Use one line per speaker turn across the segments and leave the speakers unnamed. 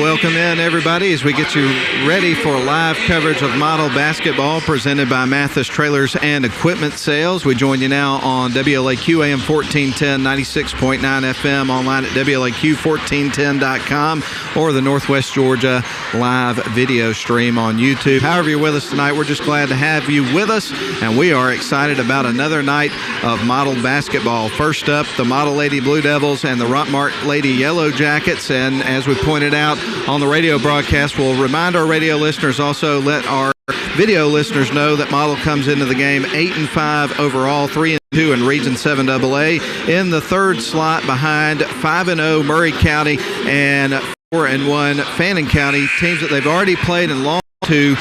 welcome in everybody as we get you ready for live coverage of model basketball presented by Mathis Trailers and Equipment Sales. We join you now on WLAQ AM 1410, 96.9 FM, online at WLAQ1410.com or the Northwest Georgia live video stream on YouTube. However you're with us tonight, we're just glad to have you with us, and we are excited about another night of model basketball. First up, the Model Lady Blue Devils and the Rockmart Lady Yellow Jackets, and as we pointed out on the radio broadcast, we'll remind our radio listeners, also let our video listeners know that Model comes into the game 8-5 overall, 3-2 in Region 7 AA, in the third slot behind 5-0 Murray County and 4-1 Fannin County, teams that they've already played and lost to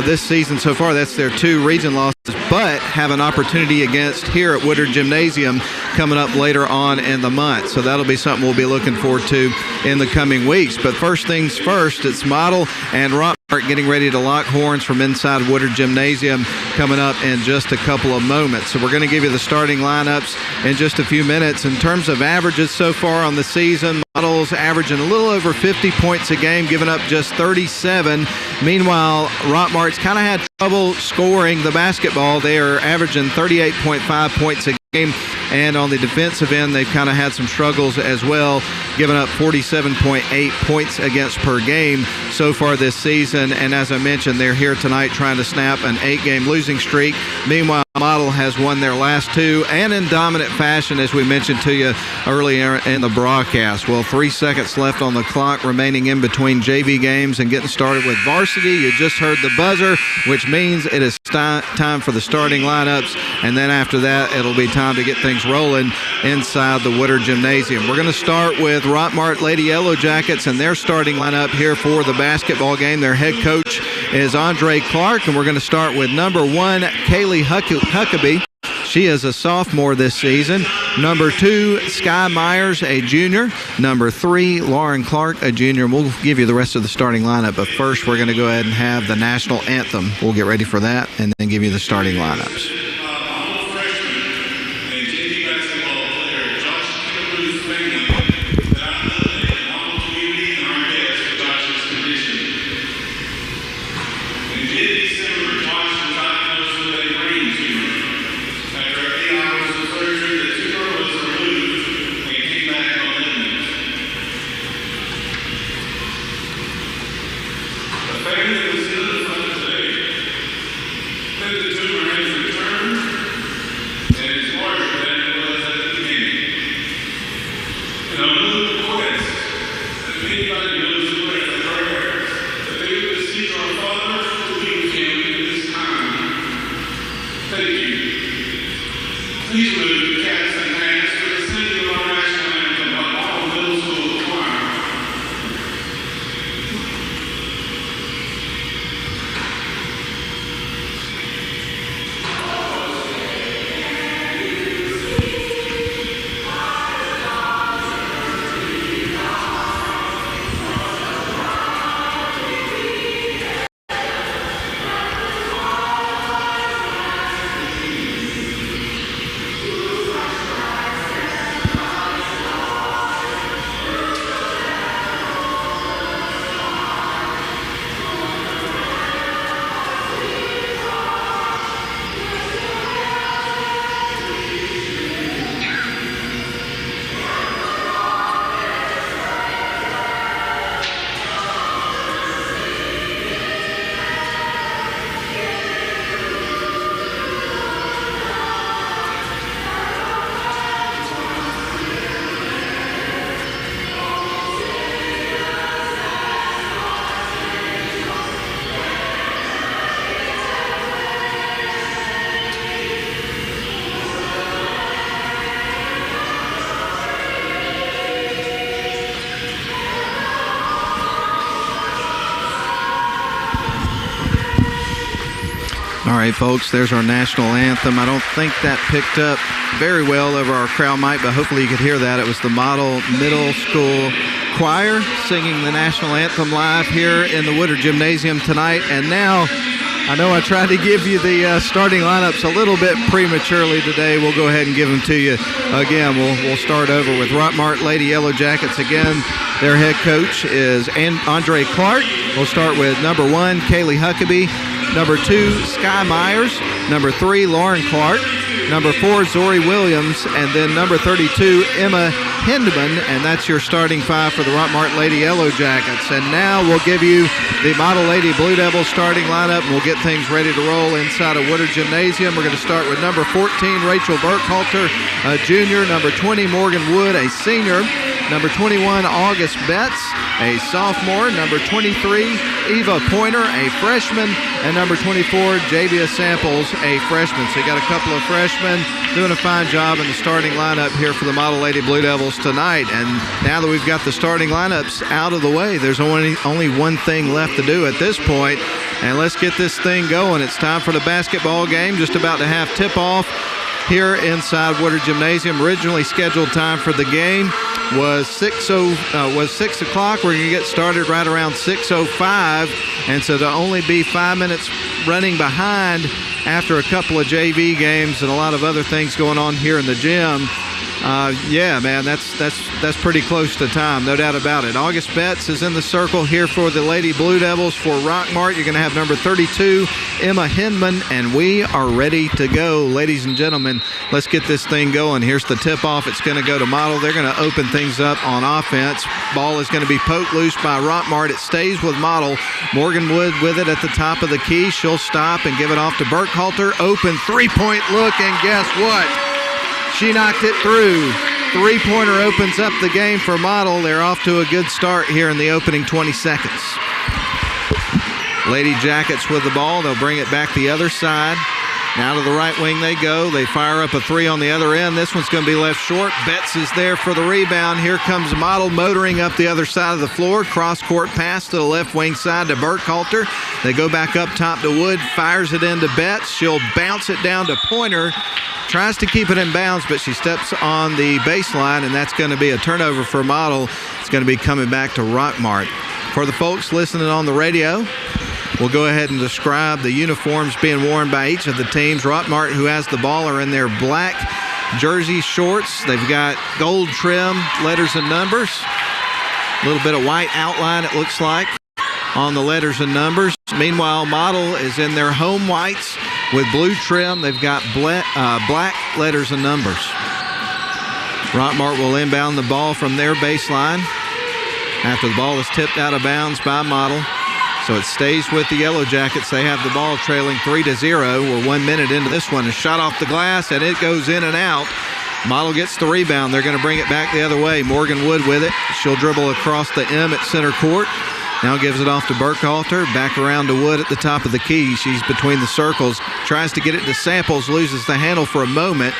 this season so far. That's their 2 region losses, but have an opportunity against here at Woodard Gymnasium coming up later on in the month. So that'll be something we'll be looking forward to in the coming weeks. But first things first, it's Model and Rockmart getting ready to lock horns from inside Woodard Gymnasium coming up in just a couple of moments. So we're going to give you the starting lineups in just a few minutes. In terms of averages so far on the season, Model's averaging a little over 50 points a game, giving up just 37. Meanwhile, Rockmart's kind of had trouble scoring the basketball. They are averaging 38.5 points a game, and on the defensive end, they've kind of had some struggles as well, giving up 47.8 points against per game so far this season. And as I mentioned, they're here tonight trying to snap an 8-game losing streak. Meanwhile, Model has won their last 2, and in dominant fashion, as we mentioned to you earlier in the broadcast. Well, 3 seconds left on the clock remaining in between JV games and getting started with Varsity. You just heard the buzzer, which means it is time for the starting lineups, and then after that, it'll be time to get things rolling inside the Woodard Gymnasium. We're going to start with Rockmart Lady Yellow Jackets and their starting lineup here for the basketball game. Their head coach is Andre Clark, and we're going to start with number 1, Kaylee Huckabee. She is a sophomore this season. Number 2, Sky Myers, a junior. Number 3, Lauren Clark, a junior. We'll give you the rest of the starting lineup, but first we're going to go ahead and have the national anthem. We'll get ready for that and then give you the starting lineups. All right, folks, there's our national anthem. I don't think that picked up very well over our crowd mic, but hopefully you could hear that. It was the Model Middle School Choir singing the national anthem live here in the Woodard Gymnasium tonight. And now I know I tried to give you the starting lineups a little bit prematurely today. We'll go ahead and give them to you again. We'll start over with Rockmart Lady Yellow Jackets again. Their head coach is Andre Clark. We'll start with number 1, Kaylee Huckabee. Number 2, Sky Myers. Number 3, Lauren Clark. Number 4, Zori Williams. And then number 32, Emma Hindman. And that's your starting 5 for the Rockmart Lady Yellow Jackets. And now we'll give you the Model Lady Blue Devils starting lineup, and we'll get things ready to roll inside of Woodard Gymnasium. We're going to start with number 14, Rachel Burkhalter, a junior. Number 20, Morgan Wood, a senior. Number 21, August Betts, a sophomore. Number 23, Eva Pointer, a freshman. And number 24, Javia Samples, a freshman. So you got a couple of freshmen doing a fine job in the starting lineup here for the Model Lady Blue Devils tonight. And now that we've got the starting lineups out of the way, there's only one thing left to do at this point. And let's get this thing going. It's time for the basketball game, just about to have tip-off here inside Woodard Gymnasium. Originally scheduled time for the game was 6 o'clock. We're going to get started right around 6:05, and so to only be 5 minutes running behind after a couple of JV games and a lot of other things going on here in the gym. Yeah, man, that's pretty close to time, no doubt about it. August Betts is in the circle here for the Lady Blue Devils. For Rockmart, you're going to have number 32, Emma Hindman, and we are ready to go. Ladies and gentlemen, let's get this thing going. Here's the tip-off. It's going to go to Model. They're going to open things up on offense. Ball is going to be poked loose by Rockmart. It stays with Model. Morgan Wood with it at the top of the key. She'll stop and give it off to Burkhalter. Open three-point look, and guess what? She knocked it through. Three-pointer opens up the game for Model. They're off to a good start here in the opening 20 seconds. Lady Jackets with the ball. They'll bring it back the other side. Now to the right wing they go. They fire up a three on the other end. This one's going to be left short. Betts is there for the rebound. Here comes Model motoring up the other side of the floor. Cross-court pass to the left wing side to Burkhalter. They go back up top to Wood. Fires it into Betts. She'll bounce it down to Pointer. Tries to keep it in bounds, but she steps on the baseline, and that's going to be a turnover for Model. It's going to be coming back to Rockmart. For the folks listening on the radio, we'll go ahead and describe the uniforms being worn by each of the teams. Rockmart, who has the ball, are in their black jersey shorts. They've got gold trim, letters and numbers. A little bit of white outline, it looks like, on the letters and numbers. Meanwhile, Model is in their home whites with blue trim. They've got black letters and numbers. Rockmart will inbound the ball from their baseline after the ball is tipped out of bounds by Model. So it stays with the Yellow Jackets. They have the ball trailing 3-0. We're 1 minute into this one. A shot off the glass, and it goes in and out. Model gets the rebound. They're going to bring it back the other way. Morgan Wood with it. She'll dribble across the M at center court. Now gives it off to Burkhalter. Back around to Wood at the top of the key. She's between the circles. Tries to get it to Samples. Loses the handle for a moment.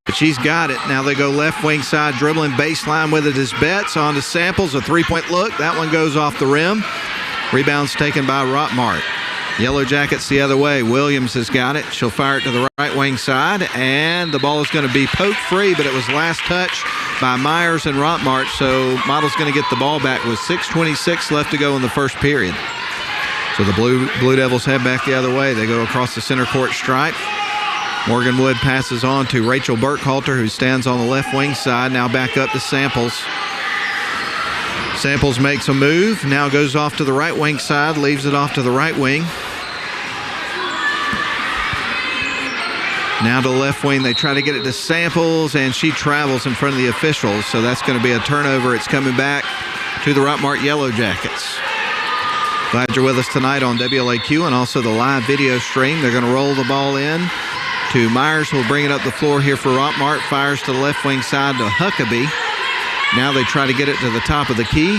But she's got it. Now they go left wing side, dribbling baseline with it is Betts. On to Samples. A three-point look. That one goes off the rim. Rebound's taken by Rockmart. Yellow Jackets the other way. Williams has got it. She'll fire it to the right wing side. And the ball is going to be poked free, but it was last touch by Myers and Rockmart. So Model's going to get the ball back with 6:26 left to go in the first period. So the Blue Devils head back the other way. They go across the center court stripe. Morgan Wood passes on to Rachel Burkhalter, who stands on the left wing side. Now back up to Samples. Samples makes a move. Now goes off to the right wing side. Leaves it off to the right wing. Now to the left wing. They try to get it to Samples, and she travels in front of the officials. So that's going to be a turnover. It's coming back to the Rockmart Yellow Jackets. Glad you're with us tonight on WLAQ and also the live video stream. They're going to roll the ball in to Myers, who will bring it up the floor here for Rockmart. Fires to the left wing side to Huckabee. Now they try to get it to the top of the key.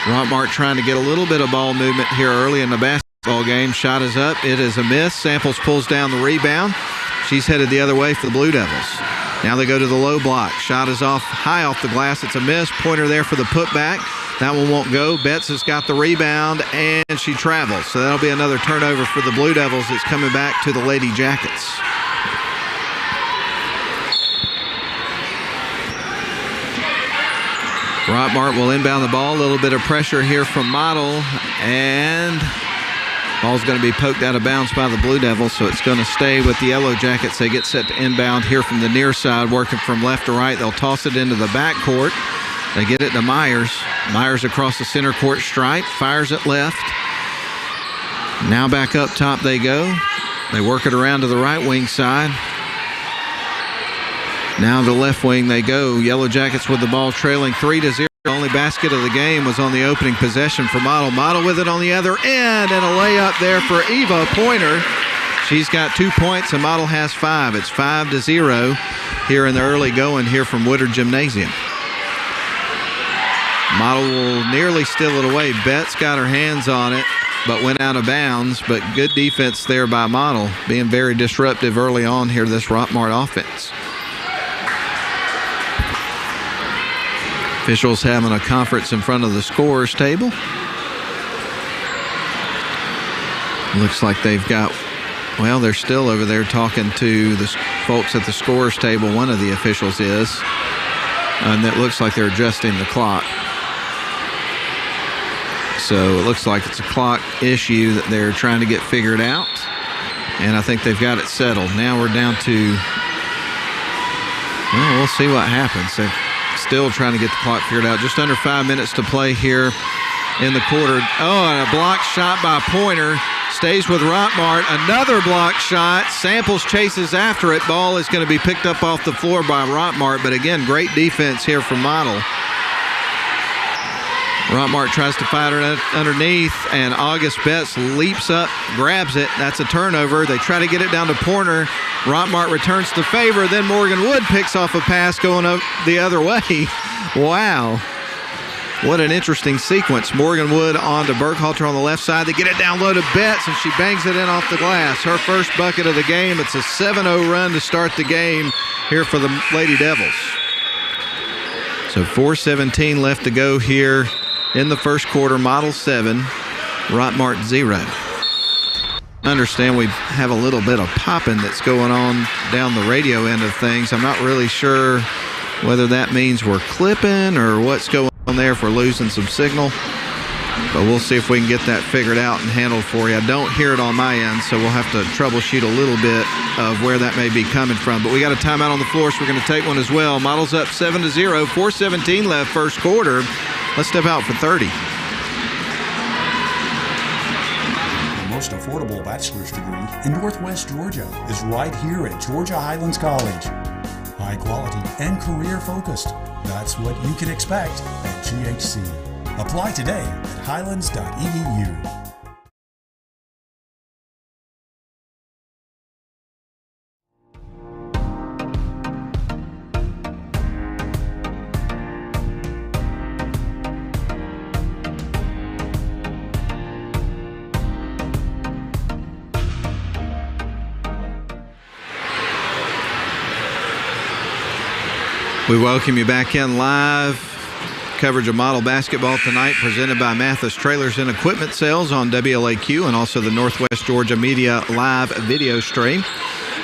Rockmart trying to get a little bit of ball movement here early in the basketball game. Shot is up. It is a miss. Samples pulls down the rebound. She's headed the other way for the Blue Devils. Now they go to the low block. Shot is off high off the glass. It's a miss. Pointer there for the putback. That one won't go. Betts has got the rebound, and she travels. So that'll be another turnover for the Blue Devils. It's coming back to the Lady Jackets. Rockmart will inbound the ball. A little bit of pressure here from Model, and Ball's going to be poked out of bounds by the Blue Devils, so it's going to stay with the Yellow Jackets. They get set to inbound here from the near side, working from left to right. They'll toss it into the backcourt. They get it to Myers. Myers across the center court stripe, fires it left. Now back up top they go. They work it around to the right wing side. Now the left wing they go. Yellow Jackets with the ball trailing 3-0. The only basket of the game was on the opening possession for Model. Model with it on the other end, and a layup there for Eva Pointer. She's got 2 points, and Model has 5. It's 5-0 here in the early going here from Woodard Gymnasium. Model will nearly steal it away. Betts got her hands on it, but went out of bounds. But good defense there by Model, being very disruptive early on here, this Rockmart offense. Officials having a conference in front of the scorers table. Looks like they've got, well, they're still over there talking to the folks at the scorers table. One of the officials is. And it looks like they're adjusting the clock. So it looks like it's a clock issue that they're trying to get figured out. And I think they've got it settled. Now we're down to, well, we'll see what happens. They're still trying to get the clock figured out. Just under 5 minutes to play here in the quarter. Oh, and a blocked shot by Pointer. Stays with Rockmart. Another blocked shot. Samples chases after it. Ball is going to be picked up off the floor by Rockmart. But again, great defense here from Model. Rockmart tries to fight her underneath, and August Betts leaps up, grabs it. That's a turnover. They try to get it down to Pointer. Rockmart returns the favor. Then Morgan Wood picks off a pass going up the other way. Wow. What an interesting sequence. Morgan Wood on to Burkhalter on the left side. They get it down low to Betts, and she bangs it in off the glass. Her first bucket of the game. It's a 7-0 run to start the game here for the Lady Devils. So 4:17 left to go here in the first quarter. Model 7, Rockmart 0. Understand we have a little bit of popping that's going on down the radio end of things. I'm not really sure whether that means we're clipping or what's going on there, if we're losing some signal. But we'll see if we can get that figured out and handled for you. I don't hear it on my end, so we'll have to troubleshoot a little bit of where that may be coming from. But we got a timeout on the floor, so we're going to take one as well. Model's up 7-0, 4:17 left first quarter. Let's step out for 30.
The most affordable bachelor's degree in Northwest Georgia is right here at Georgia Highlands College. High quality and career focused. That's what you can expect at GHC. Apply today at highlands.edu.
We welcome you back in live. Coverage of Model basketball tonight presented by Mathis Trailers and Equipment Sales on WLAQ and also the Northwest Georgia Media live video stream.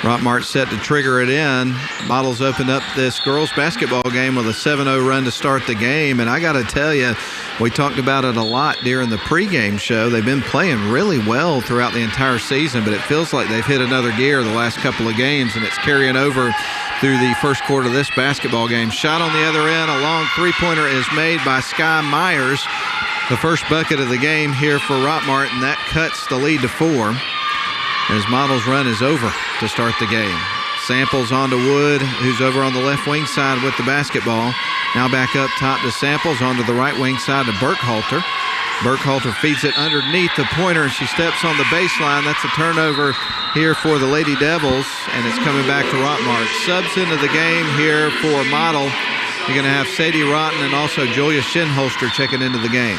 Rockmart set to trigger it in. Models opened up this girls basketball game with a 7-0 run to start the game. And I got to tell you, we talked about it a lot during the pregame show. They've been playing really well throughout the entire season, but it feels like they've hit another gear the last couple of games, and it's carrying over through the first quarter of this basketball game. Shot on the other end, a long three-pointer is made by Sky Myers. The first bucket of the game here for Rockmart, and that cuts the lead to 4 as Model's run is over to start the game. Samples onto Wood, who's over on the left wing side with the basketball. Now back up top to Samples, onto the right wing side to Burkhalter. Burkhalter feeds it underneath the Pointer, and she steps on the baseline. That's a turnover here for the Lady Devils, and it's coming back to Rockmart. Subs into the game here for Model. You're going to have Sadie Rotten and also Julia Shinholster checking into the game.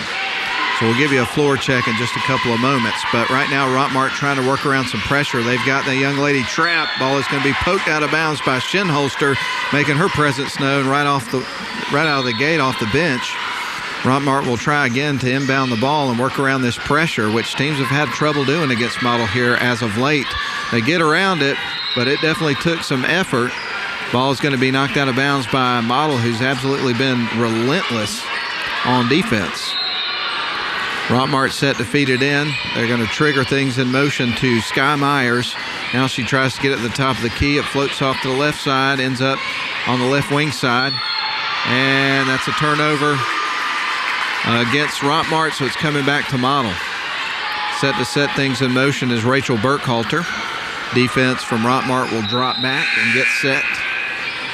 So we'll give you a floor check in just a couple of moments. But right now, Rockmart trying to work around some pressure. They've got the young lady trapped. Ball is going to be poked out of bounds by Shinholster, making her presence known right out of the gate off the bench. Rockmart will try again to inbound the ball and work around this pressure, which teams have had trouble doing against Model here as of late. They get around it, but it definitely took some effort. Ball is going to be knocked out of bounds by Model, who's absolutely been relentless on defense. Rockmart set to feed it in. They're going to trigger things in motion to Sky Myers. Now she tries to get at the top of the key. It floats off to the left side, ends up on the left wing side. And that's a turnover against Rockmart, so it's coming back to Model. Set to set things in motion is Rachel Burkhalter. Defense from Rockmart will drop back and get set.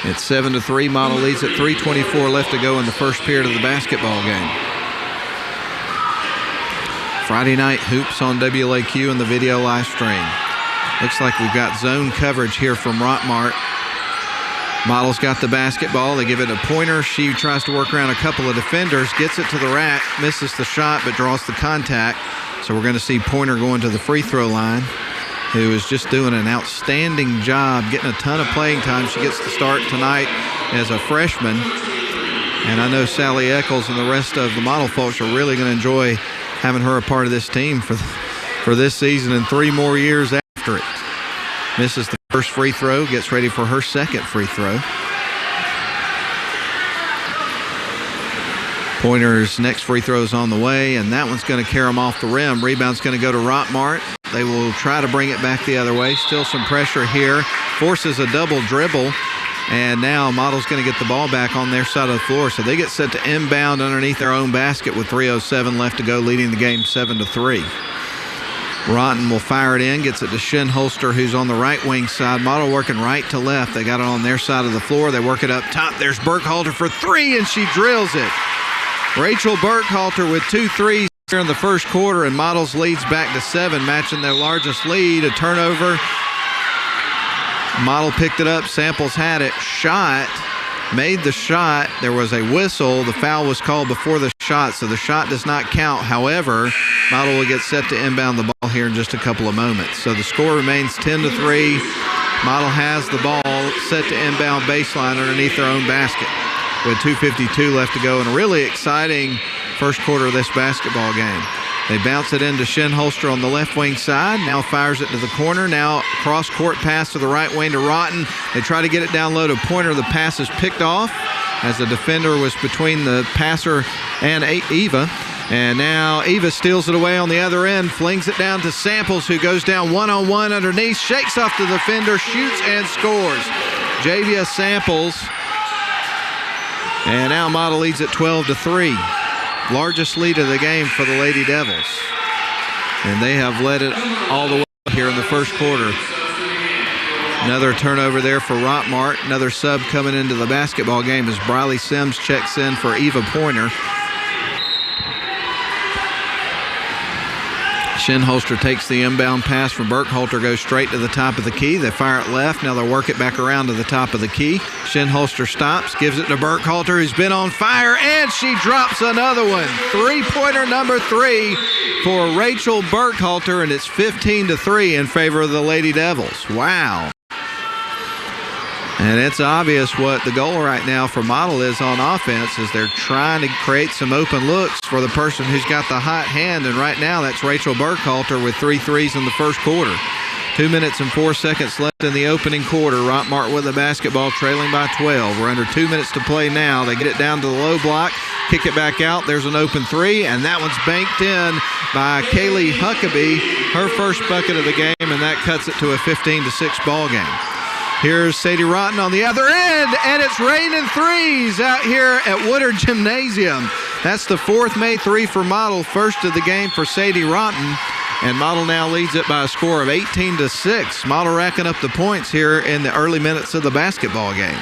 It's 7-3. Model leads at 3:24 left to go in the first period of the basketball game. Friday night hoops on WLAQ and the video live stream. Looks like we've got zone coverage here from Rockmart. Model's got the basketball. They give it a Pointer. She tries to work around a couple of defenders, gets it to the rack, misses the shot, but draws the contact. So we're going to see Pointer going to the free throw line, who is just doing an outstanding job, getting a ton of playing time. She gets the start tonight as a freshman. And I know Sally Eccles and the rest of the Model folks are really going to enjoy having her a part of this team for this season and 3 more years after it. Misses the first free throw, gets ready for her second free throw. Pointer's next free throw is on the way, and that one's going to carry them off the rim. Rebound's going to go to Rockmart. They will try to bring it back the other way. Still some pressure here. Forces a double dribble, and now Model's going to get the ball back on their side of the floor. So they get set to inbound underneath their own basket with 3:07 left to go, leading the game 7-3. Rotten will fire it in, gets it to Shinholster, who's on the right wing side. Model working right to left. They got it on their side of the floor. They work it up top. There's Burkhalter for 3, and she drills it. Rachel Burkhalter with 2 threes here in the first quarter, and Models leads back to 7, matching their largest lead. A turnover. Model picked it up. Samples had it. Shot. Made the shot. There was a whistle. The foul was called before the shot, so the shot does not count. However, Model will get set to inbound the ball here in just a couple of moments. So the score remains 10-3. Model has the ball set to inbound baseline underneath their own basket with 2:52 left to go, and a really exciting first quarter of this basketball game. They bounce it into Shinholster on the left wing side. Now fires it to the corner. Now cross-court pass to the right wing to Rotten. They try to get it down low to Pointer. The pass is picked off as the defender was between the passer and Eva. And now Eva steals it away on the other end, flings it down to Samples, who goes down one-on-one underneath, shakes off the defender, shoots and scores. Javia Samples. And now Model leads at 12-3. Largest lead of the game for the Lady Devils. And they have led it all the way here in the first quarter. Another turnover there for Rockmart. Another sub coming into the basketball game as Briley Sims checks in for Eva Pointer. Shinholster takes the inbound pass from Burkhalter, goes straight to the top of the key. They fire it left. Now they'll work it back around to the top of the key. Shinholster stops, gives it to Burkhalter, who's been on fire, and she drops another one. 3-pointer number 3 for Rachel Burkhalter, and it's 15-3 in favor of the Lady Devils. Wow. And it's obvious what the goal right now for Model is on offense, is they're trying to create some open looks for the person who's got the hot hand, and right now that's Rachel Burkhalter with 3 threes in the first quarter. 2 minutes and 4 seconds left in the opening quarter. Rockmart with the basketball, trailing by 12. We're under 2 minutes to play now. They get it down to the low block, kick it back out. There's an open 3, and that one's banked in by Kaylee Huckabee, her first bucket of the game, and that cuts it to a 15-6 ball game. Here's Sadie Rotten on the other end, and it's raining threes out here at Woodard Gymnasium. That's the 4th made 3 for Model, first of the game for Sadie Rotten, and Model now leads it by a score of 18-6. Model racking up the points here in the early minutes of the basketball game.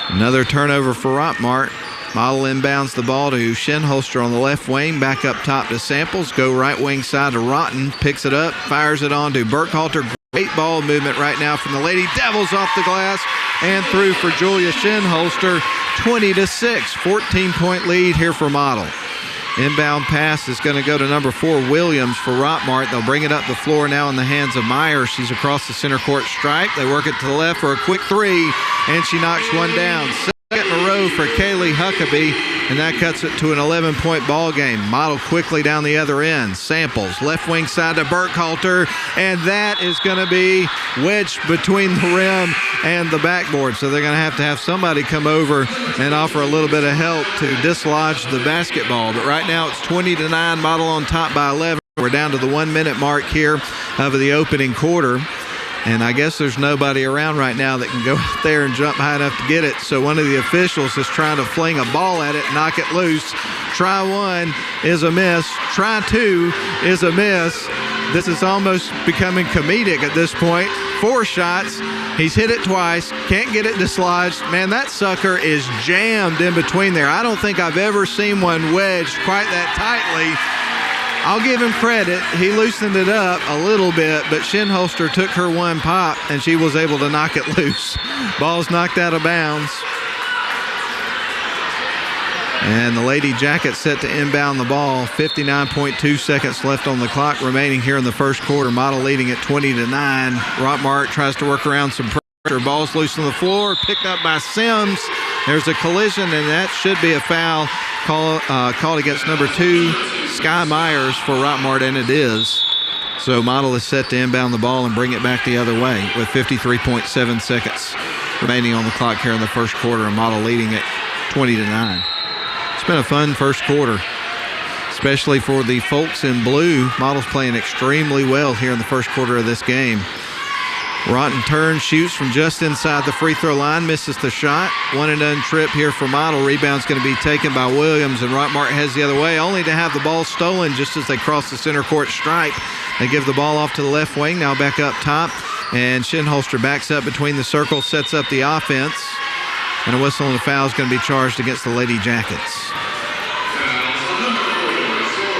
Another turnover for Rockmart. Model inbounds the ball to Shinholster on the left wing, back up top to Samples, go right wing side to Rotten, picks it up, fires it on to Burkhalter. Great ball movement right now from the Lady Devils off the glass and through for Julia Shinholster. 20-6, 14-point lead here for Model. Inbound pass is going to go to number 4, Williams, for Rockmart. They'll bring it up the floor now in the hands of Myers. She's across the center court stripe. They work it to the left for a quick 3, and she knocks one down. Second in a row for Kaylee Huckabee. and that cuts it to an 11-point ball game. Model quickly down the other end. Samples, left wing side to Burkhalter, and that is going to be wedged between the rim and the backboard. So they're going to have somebody come over and offer a little bit of help to dislodge the basketball. But right now it's 20-9, Model on top by 11. We're down to the 1-minute mark here of the opening quarter. And I guess there's nobody around right now that can go out there and jump high enough to get it. So one of the officials is trying to fling a ball at it, knock it loose. Try one is a miss. Try two is a miss. This is almost becoming comedic at this point. 4 shots. He's hit it twice. Can't get it dislodged. Man, that sucker is jammed in between there. I don't think I've ever seen one wedged quite that tightly. I'll give him credit. He loosened it up a little bit, but Shinholster took her one pop, and she was able to knock it loose. Ball's knocked out of bounds. And the Lady Jackets set to inbound the ball. 59.2 seconds left on the clock remaining here in the first quarter. Model leading at 20-9. Rockmart tries to work around some pressure. Ball's loose on the floor, picked up by Sims. There's a collision, and that should be a foul called against number 2, Sky Myers for Rockmart, and it is. So Model is set to inbound the ball and bring it back the other way with 53.7 seconds remaining on the clock here in the first quarter, and Model leading at 20-9. It's been a fun first quarter, especially for the folks in blue. Model's playing extremely well here in the first quarter of this game. Rotten turns, shoots from just inside the free throw line, misses the shot. One and done trip here for Model. Rebound's going to be taken by Williams, and Rockmart heads the other way, only to have the ball stolen just as they cross the center court stripe. They give the ball off to the left wing, now back up top, and Shinholster backs up between the circles, sets up the offense, and a whistle and a foul is going to be charged against the Lady Jackets.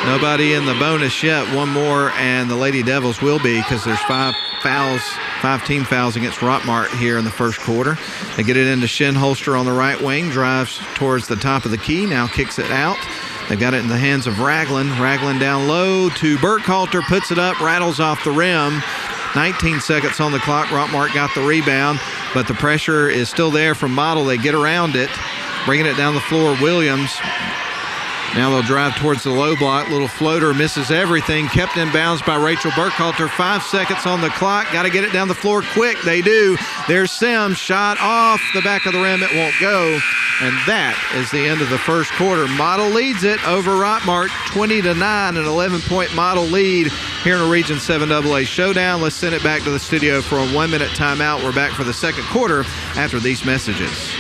Nobody in the bonus yet. One more, and the Lady Devils will be, because there's 5 team fouls against Rockmart here in the first quarter. They get it into Shinholster on the right wing, drives towards the top of the key, now kicks it out. They got it in the hands of Ragland. Ragland down low to Burkhalter, puts it up, rattles off the rim. 19 seconds on the clock. Rockmart got the rebound, but the pressure is still there from Model. They get around it, bringing it down the floor. Williams. Now they'll drive towards the low block. Little floater, misses everything. Kept in bounds by Rachel Burkhalter. 5 seconds on the clock. Got to get it down the floor quick. They do. There's Sims. Shot off the back of the rim. It won't go. And that is the end of the first quarter. Model leads it over Rockmart 20-9, an 11-point Model lead here in a Region 7 AA showdown. Let's send it back to the studio for a 1-minute timeout. We're back for the second quarter after these messages.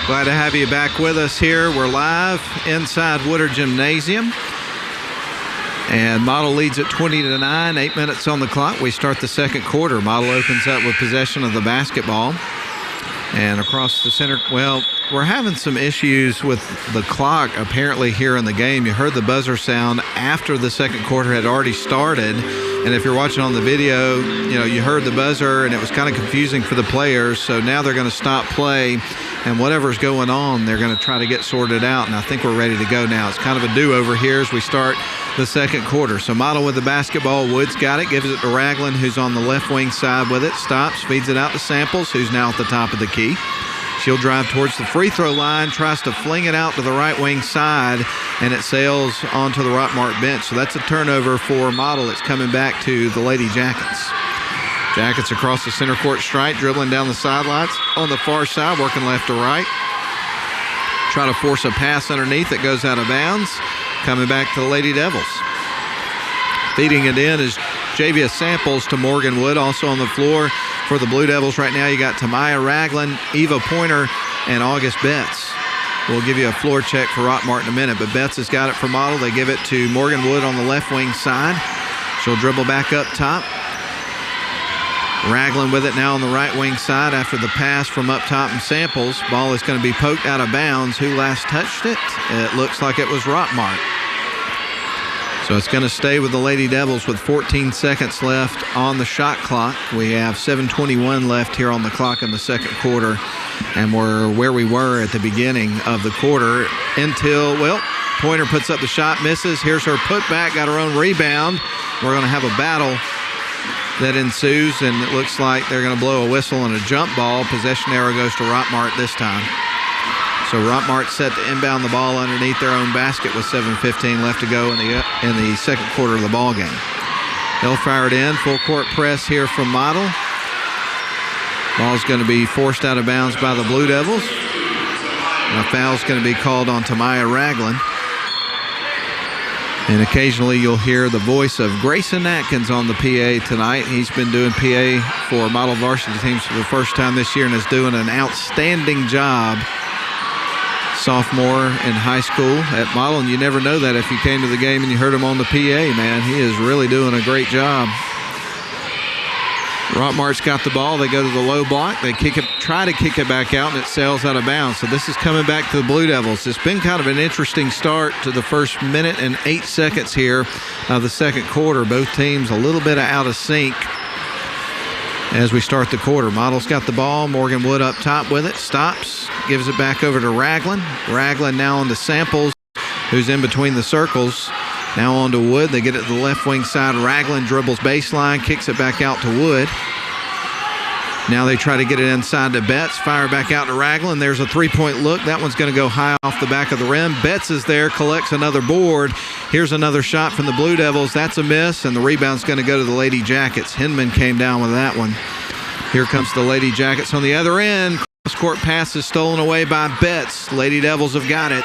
Glad to have you back with us here. We're live inside Woodard Gymnasium. And Model leads at 20-9, 8 minutes on the clock. We start the second quarter. Model opens up with possession of the basketball. And across the center, well, we're having some issues with the clock apparently here in the game. You heard the buzzer sound after the second quarter had already started. And if you're watching on the video, you know, you heard the buzzer and it was kind of confusing for the players. So now they're going to stop play, and whatever's going on, they're going to try to get sorted out. And I think we're ready to go now. It's kind of a do-over here as we start the second quarter. So Model with the basketball. Woods got it, gives it to Ragland, who's on the left wing side with it. Stops, feeds it out to Samples, who's now at the top of the key. She'll drive towards the free throw line, tries to fling it out to the right wing side, and it sails onto the Rockmart bench. So that's a turnover for Model. It's coming back to the Lady Jackets. Jackets across the center court stripe, dribbling down the sidelines on the far side, working left to right. Try to force a pass underneath that goes out of bounds. Coming back to the Lady Devils. Feeding it in is Javia Samples to Morgan Wood. Also on the floor for the Blue Devils right now, you got Tamaya Ragland, Eva Pointer, and August Betts. We'll give you a floor check for Rockmart in a minute, but Betts has got it for Model. They give it to Morgan Wood on the left wing side. She'll dribble back up top. Ragland with it now on the right wing side after the pass from up top and Samples. Ball is going to be poked out of bounds. Who last touched it? It looks like it was Rockmart. So it's going to stay with the Lady Devils with 14 seconds left on the shot clock. We have 7:21 left here on the clock in the second quarter. And we're where we were at the beginning of the quarter until, well, Pointer puts up the shot, misses. Here's her putback, got her own rebound. We're going to have a battle that ensues, and it looks like they're going to blow a whistle and a jump ball. Possession arrow goes to Rockmart this time. So Rockmart set to inbound the ball underneath their own basket with 7:15 left to go in the second quarter of the ball game. They'll fire it in. Full court press here from Model. Ball's going to be forced out of bounds by the Blue Devils. And a foul's going to be called on Tamaya Ragland. And occasionally you'll hear the voice of Grayson Atkins on the PA tonight. He's been doing PA for Model Varsity teams for the first time this year and is doing an outstanding job. Sophomore in high school at Model, and you never know that if you came to the game and you heard him on the PA, man. He is really doing a great job. Rockmart's got the ball. They go to the low block. They kick it, try to kick it back out, and it sails out of bounds. So this is coming back to the Blue Devils. It's been kind of an interesting start to the first minute and 8 seconds here of the second quarter. Both teams a little bit out of sync as we start the quarter. Model's got the ball. Morgan Wood up top with it. Stops. Gives it back over to Ragland. Ragland now on to Samples, who's in between the circles. Now on to Wood. They get it to the left wing side. Ragland dribbles baseline, kicks it back out to Wood. Now they try to get it inside to Betts. Fire back out to Ragland. There's a three-point look. That one's going to go high off the back of the rim. Betts is there, collects another board. Here's another shot from the Blue Devils. That's a miss, and the rebound's going to go to the Lady Jackets. Hinman came down with that one. Here comes the Lady Jackets on the other end. Cross-court pass is stolen away by Betts. Lady Devils have got it.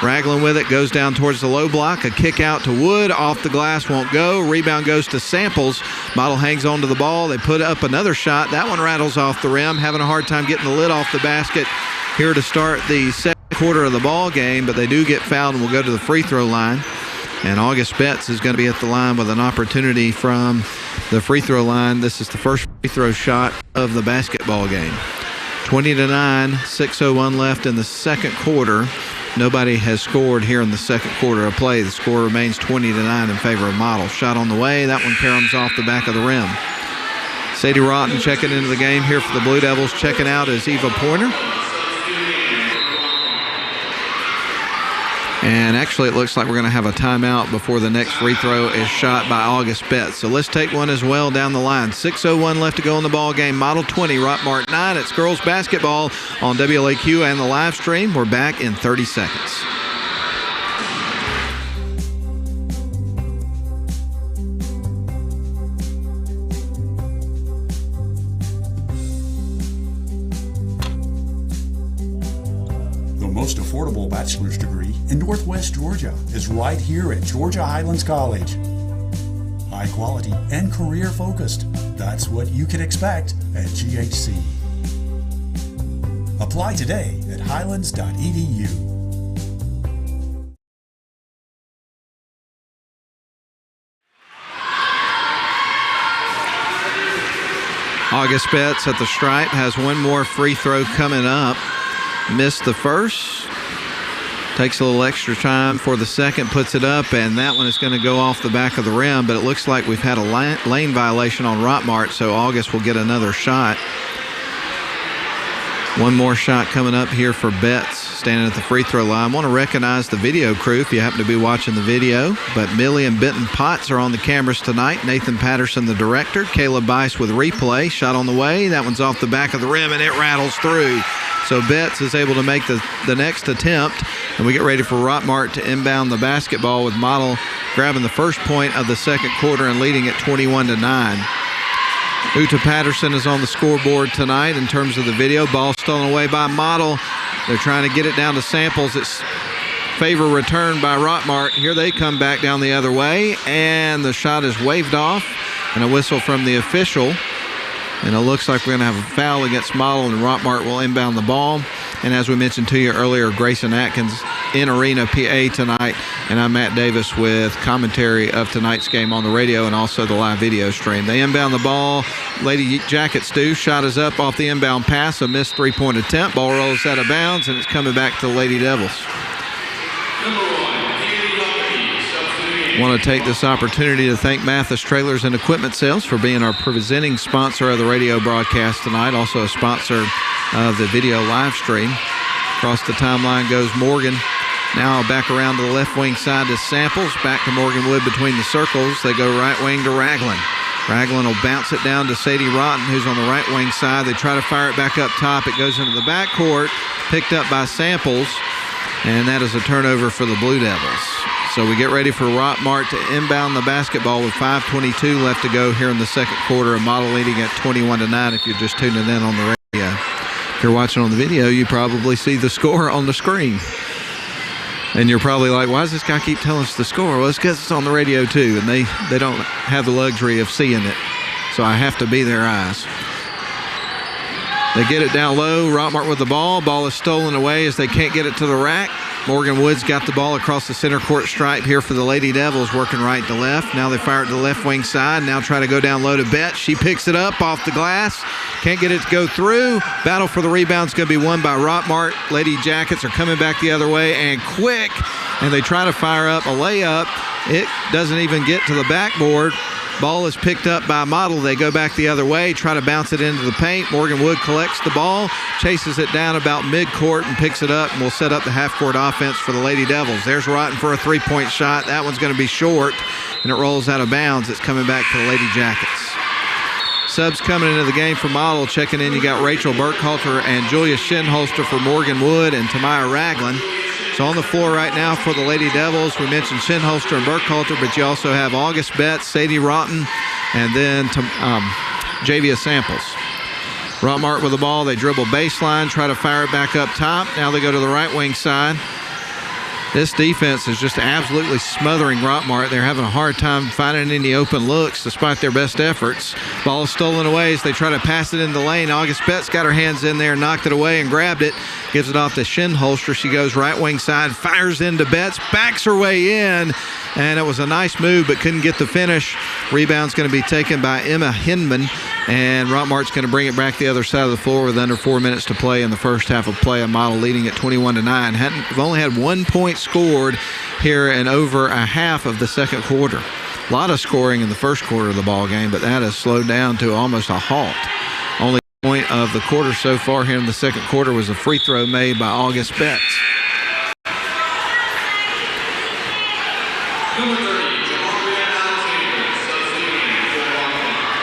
Ragland with it, goes down towards the low block. A kick out to Wood, off the glass, won't go. Rebound goes to Samples. Model hangs on to the ball. They put up another shot. That one rattles off the rim. Having a hard time getting the lid off the basket here to start the second quarter of the ball game, but they do get fouled and will go to the free throw line. And August Betts is going to be at the line with an opportunity from the free throw line. This is the first free throw shot of the basketball game. 20-9, 6:01 left in the second quarter. Nobody has scored here in the second quarter of play. The score remains 20-9 in favor of Model. Shot on the way. That one caroms off the back of the rim. Sadie Rotten checking into the game here for the Blue Devils. Checking out is Eva Pointer. And actually, it looks like we're going to have a timeout before the next free throw is shot by August Betts. So let's take one as well down the line. 6:01 left to go in the ball game. Model 20, Rockmart 9. It's girls basketball on WLAQ and the live stream. We're back in 30 seconds.
Most affordable bachelor's degree in Northwest Georgia is right here at Georgia Highlands College. High quality and career focused. That's what you can expect at GHC. Apply today at highlands.edu.
August Betts at the stripe has one more free throw coming up. Missed the first, takes a little extra time for the second, puts it up, and that one is going to go off the back of the rim, but it looks like we've had a lane violation on Rockmart, so August will get another shot. One more shot coming up here for Betts, standing at the free throw line. I want to recognize the video crew if you happen to be watching the video, but Millie and Benton Potts are on the cameras tonight. Nathan Patterson, the director. Caleb Bice with replay. Shot on the way. That one's off the back of the rim, and it rattles through. So Betts is able to make the next attempt, and we get ready for Rockmart to inbound the basketball with Model grabbing the first point of the second quarter and leading it 21-9. Uta Patterson is on the scoreboard tonight in terms of the video. Ball stolen away by Model. They're trying to get it down to Samples. It's favor return by Rockmart. Here they come back down the other way, and the shot is waved off, and a whistle from the official. And it looks like we're going to have a foul against Model, and Rockmart will inbound the ball. And as we mentioned to you earlier, Grayson Atkins in Arena PA tonight, and I'm Matt Davis with commentary of tonight's game on the radio and also the live video stream. They inbound the ball. Lady Jackets do. Shot is up off the inbound pass, a missed three-point attempt. Ball rolls out of bounds, and it's coming back to the Lady Devils. Want to take this opportunity to thank Mathis Trailers and Equipment Sales for being our presenting sponsor of the radio broadcast tonight, also a sponsor of the video live stream. Across the timeline goes Morgan. Now back around to the left wing side to Samples, back to Morgan Wood between the circles. They go right wing to Ragland. Ragland will bounce it down to Sadie Rotten, who's on the right wing side. They try to fire it back up top. It goes into the backcourt, picked up by Samples, and that is a turnover for the Blue Devils. So we get ready for Rockmart to inbound the basketball with 5:22 left to go here in the second quarter. A Model leading at 21-9 if you're just tuning in on the radio. If you're watching on the video, you probably see the score on the screen. And you're probably like, why does this guy keep telling us the score? Well, it's because it's on the radio too, and they don't have the luxury of seeing it. So I have to be their eyes. They get it down low. Rockmart with the ball. Ball is stolen away as they can't get it to the rack. Morgan Woods got the ball across the center court stripe here for the Lady Devils, working right to left. Now they fire it to the left wing side. Now try to go down low to Betts. She picks it up off the glass. Can't get it to go through. Battle for the rebound is going to be won by Rockmart. Lady Jackets are coming back the other way and quick. And they try to fire up a layup. It doesn't even get to the backboard. Ball is picked up by Model. They go back the other way, try to bounce it into the paint. Morgan Wood collects the ball, chases it down about midcourt and picks it up, and will set up the half-court offense for the Lady Devils. There's Rotten for a three-point shot. That one's going to be short, and it rolls out of bounds. It's coming back to the Lady Jackets. Subs coming into the game for Model. Checking in, you got Rachel Burkhalter and Julia Shinholster for Morgan Wood and Tamaya Ragland. So on the floor right now for the Lady Devils, we mentioned Shinholster and Burkhalter, but you also have August Betts, Sadie Rotten, and then Javia Samples. Rockmart with the ball. They dribble baseline, try to fire it back up top. Now they go to the right wing side. This defense is just absolutely smothering Rockmart. They're having a hard time finding any open looks despite their best efforts. Ball is stolen away as they try to pass it in the lane. August Betts got her hands in there, knocked it away and grabbed it. Gives it off to Shinholster. She goes right wing side, fires into Betts, backs her way in, and it was a nice move but couldn't get the finish. Rebound's going to be taken by Emma Hinman, and Rockmart's going to bring it back the other side of the floor with under 4 minutes to play in the first half of play. A Model leading at 21-9. Have only had 1 point scored here in over a half of the second quarter. A lot of scoring in the first quarter of the ball game, but that has slowed down to almost a halt. Only point of the quarter so far here in the second quarter was a free throw made by August Betts.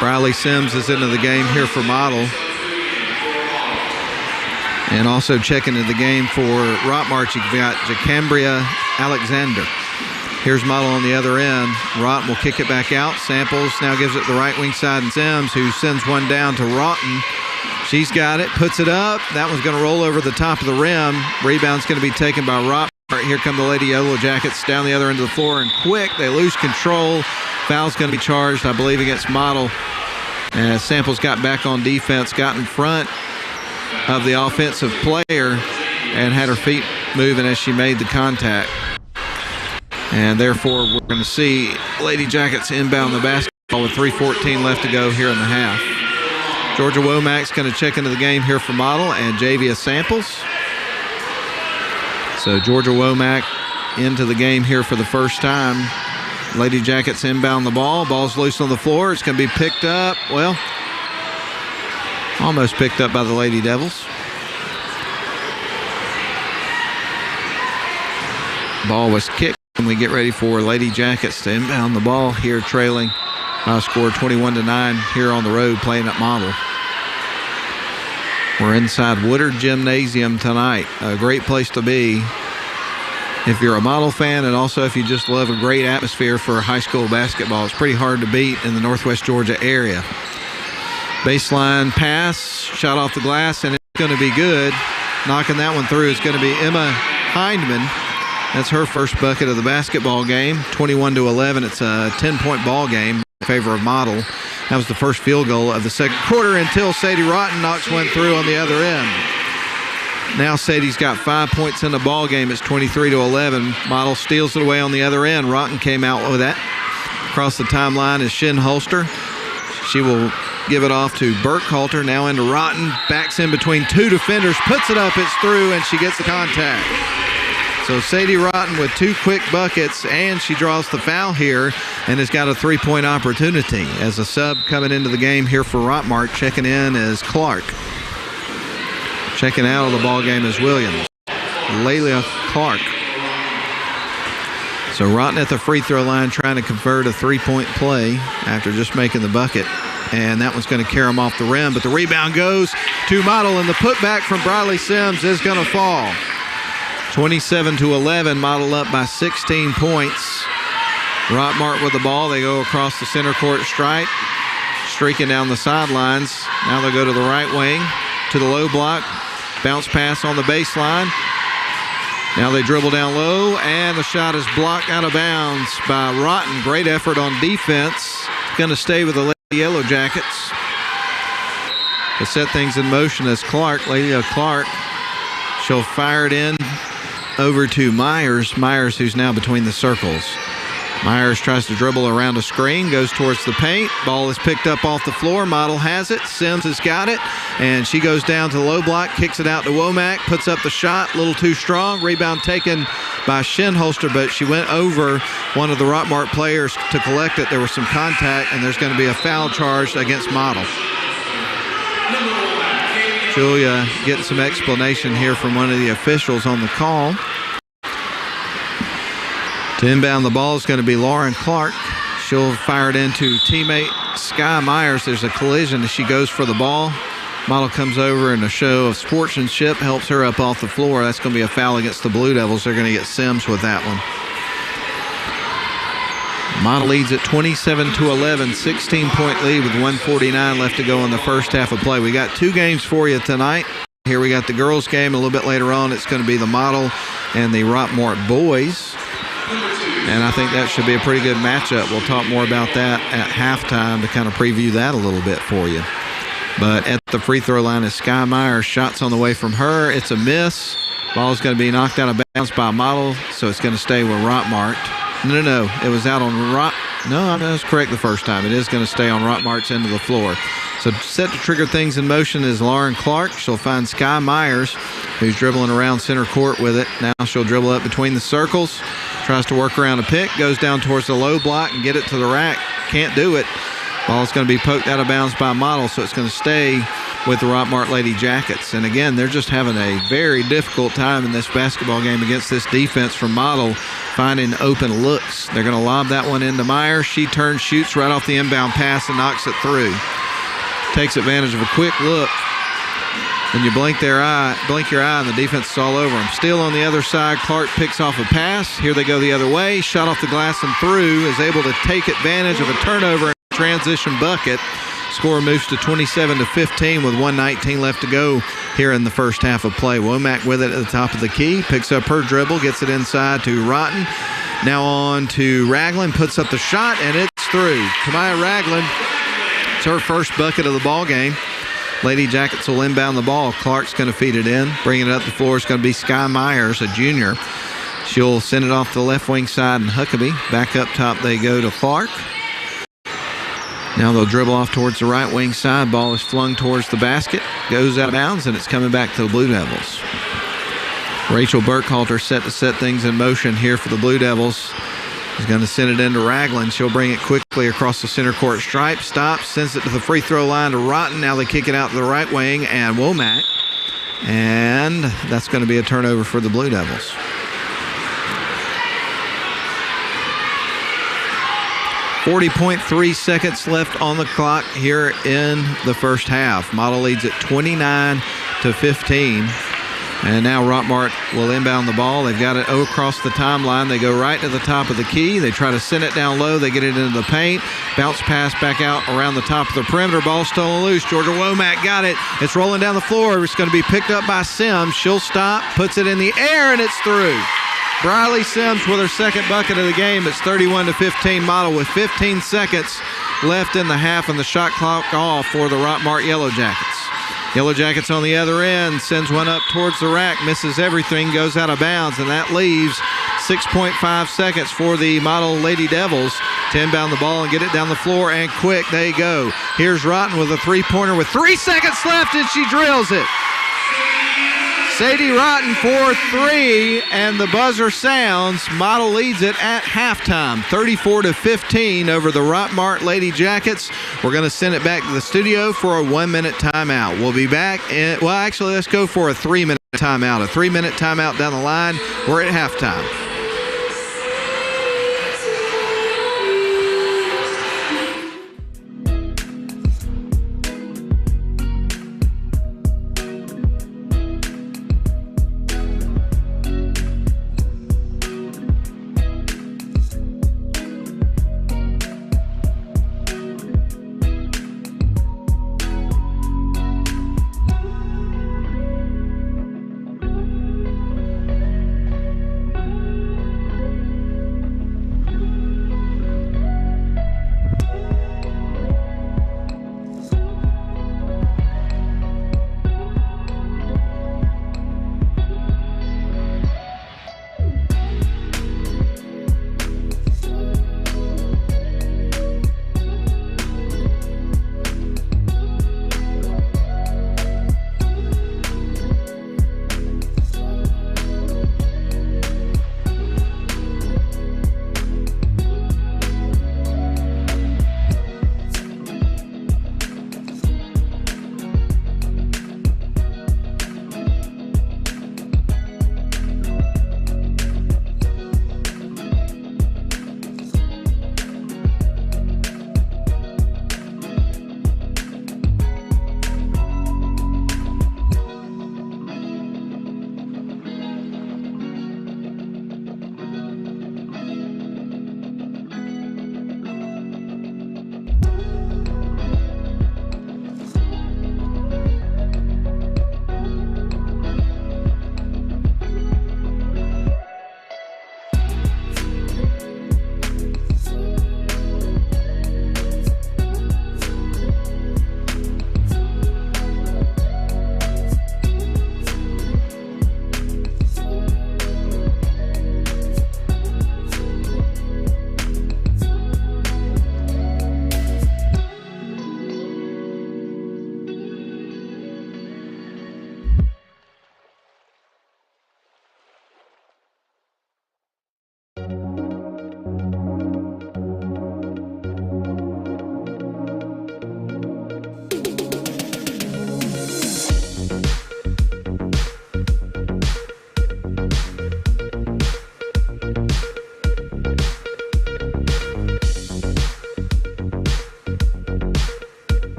Briley Sims is into the game here for Model. And also checking into the game for Rockmart, you've got Jacambria Alexander. Here's Model on the other end. Rotten will kick it back out. Samples now gives it the right wing side, and Sims, who sends one down to Rotten. She's got it, puts it up. That one's going to roll over the top of the rim. Rebound's going to be taken by Rockmart. Here come the Lady Yellow Jackets down the other end of the floor, and quick, they lose control. Foul's going to be charged, I believe, against Model. And Samples got back on defense, got in front of the offensive player, and had her feet moving as she made the contact. And therefore, we're going to see Lady Jackets inbound the basketball with 3:14 left to go here in the half. Georgia Womack's going to check into the game here for Model, and Javia Samples. So Georgia Womack into the game here for the first time. Lady Jackets inbound the ball. Ball's loose on the floor. It's going to be picked up. Well, almost picked up by the Lady Devils. Ball was kicked. And we get ready for Lady Jackets to inbound the ball here, trailing by a score 21-9 here on the road, playing at Model. We're inside Woodard Gymnasium tonight. A great place to be if you're a Model fan, and also if you just love a great atmosphere for high school basketball. It's pretty hard to beat in the Northwest Georgia area. Baseline pass, shot off the glass, and it's going to be good. Knocking that one through is going to be Emma Hindman. That's her first bucket of the basketball game. 21-11. It's a 10-point ball game in favor of Model. That was the first field goal of the second quarter until Sadie Rotten knocks one through on the other end. Now Sadie's got 5 points in the ball game. It's 23-11. Model steals it away on the other end. Rotten came out with that. Across the timeline is Shinholster. She will give it off to Burkhalter. Now into Rotten. Backs in between two defenders. Puts it up. It's through, and she gets the contact. So Sadie Rotten with 2 quick buckets, and she draws the foul here and has got a 3-point opportunity. As a sub coming into the game here for Rockmart, checking in is Clark. Checking out of the ball game is Williams. Lelia Clark. So Rotten at the free throw line trying to convert a 3-point play after just making the bucket. And that one's going to carry him off the rim, but the rebound goes to Model, and the putback from Briley Sims is going to fall. 27-11, Model up by 16 points. Rockmart with the ball. They go across the center court stripe, streaking down the sidelines. Now they'll go to the right wing, to the low block. Bounce pass on the baseline. Now they dribble down low, and the shot is blocked out of bounds by Rotten. Great effort on defense. Going to stay with the Lady Yellow Jackets. To set things in motion as Clark, Lady Clark, she'll fire it in over to Myers. Myers, who's now between the circles. Myers tries to dribble around a screen, goes towards the paint. Ball is picked up off the floor. Model has it. Sims has got it. And she goes down to the low block, kicks it out to Womack, puts up the shot, a little too strong. Rebound taken by Shinholster, but she went over one of the Rockmart players to collect it. There was some contact, and there's going to be a foul charged against Model. Julia getting some explanation here from one of the officials on the call. To inbound the ball is going to be Lauren Clark. She'll fire it into teammate Sky Myers. There's a collision as she goes for the ball. Model comes over, and a show of sportsmanship helps her up off the floor. That's going to be a foul against the Blue Devils. They're going to get Sims with that one. Model leads at 27-11, 16-point lead with 1:49 left to go in the first half of play. We got 2 games for you tonight. Here we got the girls game. A little bit later on, it's going to be the Model and the Rockmart boys. And I think that should be a pretty good matchup. We'll talk more about that at halftime to kind of preview that a little bit for you. But at the free throw line is Sky Myers. Shots on the way from her. It's a miss. Ball is going to be knocked out of bounds by Model, so it's going to stay with Rockmart. No. It was out on Rock. No, I was correct the first time. It is going to stay on Rockmart's end of the floor. So set to trigger things in motion is Lauren Clark. She'll find Sky Myers, who's dribbling around center court with it. Now she'll dribble up between the circles. Tries to work around a pick. Goes down towards the low block and get it to the rack. Can't do it. Ball's going to be poked out of bounds by Model, so it's going to stay with the Rockmart Lady Jackets. And again, they're just having a very difficult time in this basketball game against this defense from Model, finding open looks. They're going to lob that one into Myers. She turns, shoots right off the inbound pass, and knocks it through. Takes advantage of a quick look. And you blink your eye, and the defense is all over them. Still on the other side, Clark picks off a pass. Here they go the other way. Shot off the glass and through. Is able to take advantage of a turnover and transition bucket. Score moves to 27-15 with 1:19 left to go here in the first half of play. Womack with it at the top of the key. Picks up her dribble. Gets it inside to Rotten. Now on to Ragland. Puts up the shot, and it's through. Kamaya Ragland. It's her first bucket of the ball game. Lady Jackets will inbound the ball. Clark's going to feed it in. Bringing it up the floor is going to be Sky Myers, a junior. She'll send it off the left wing side, and Huckabee. Back up top they go to Clark. Now they'll dribble off towards the right wing side. Ball is flung towards the basket. Goes out of bounds, and it's coming back to the Blue Devils. Rachel Burkhalter set to set things in motion here for the Blue Devils. He's going to send it into Ragland. She'll bring it quickly across the center court stripe. Stops, sends it to the free throw line to Rotten. Now they kick it out to the right wing and Womack. And that's going to be a turnover for the Blue Devils. .3 seconds left on the clock here in the first half. Model leads at 29-17. to 15. And now Rockmart will inbound the ball. They've got it across the timeline. They go right to the top of the key. They try to send it down low. They get it into the paint. Bounce pass back out around the top of the perimeter. Ball stolen loose. Georgia Womack got it. It's rolling down the floor. It's going to be picked up by Sims. She'll stop, puts it in the air, and it's through. Briley Sims with her second bucket of the game. It's 31-15 Model with 15 seconds left in the half and the shot clock off for the Rockmart Yellow Jackets. Yellow Jackets on the other end, sends one up towards the rack, misses everything, goes out of bounds, and that leaves 6.5 seconds for the Model Lady Devils to inbound the ball and get it down the floor, and quick, they go. Here's Rotten with a three-pointer with 3 seconds left, and she drills it. Sadie Rotten for 3, and the buzzer sounds. Model leads it at halftime, 34-15 over the Rockmart Lady Jackets. We're going to send it back to the studio for a 1-minute timeout. We'll be back actually, let's go for a 3-minute timeout. A 3-minute timeout down the line. We're at halftime.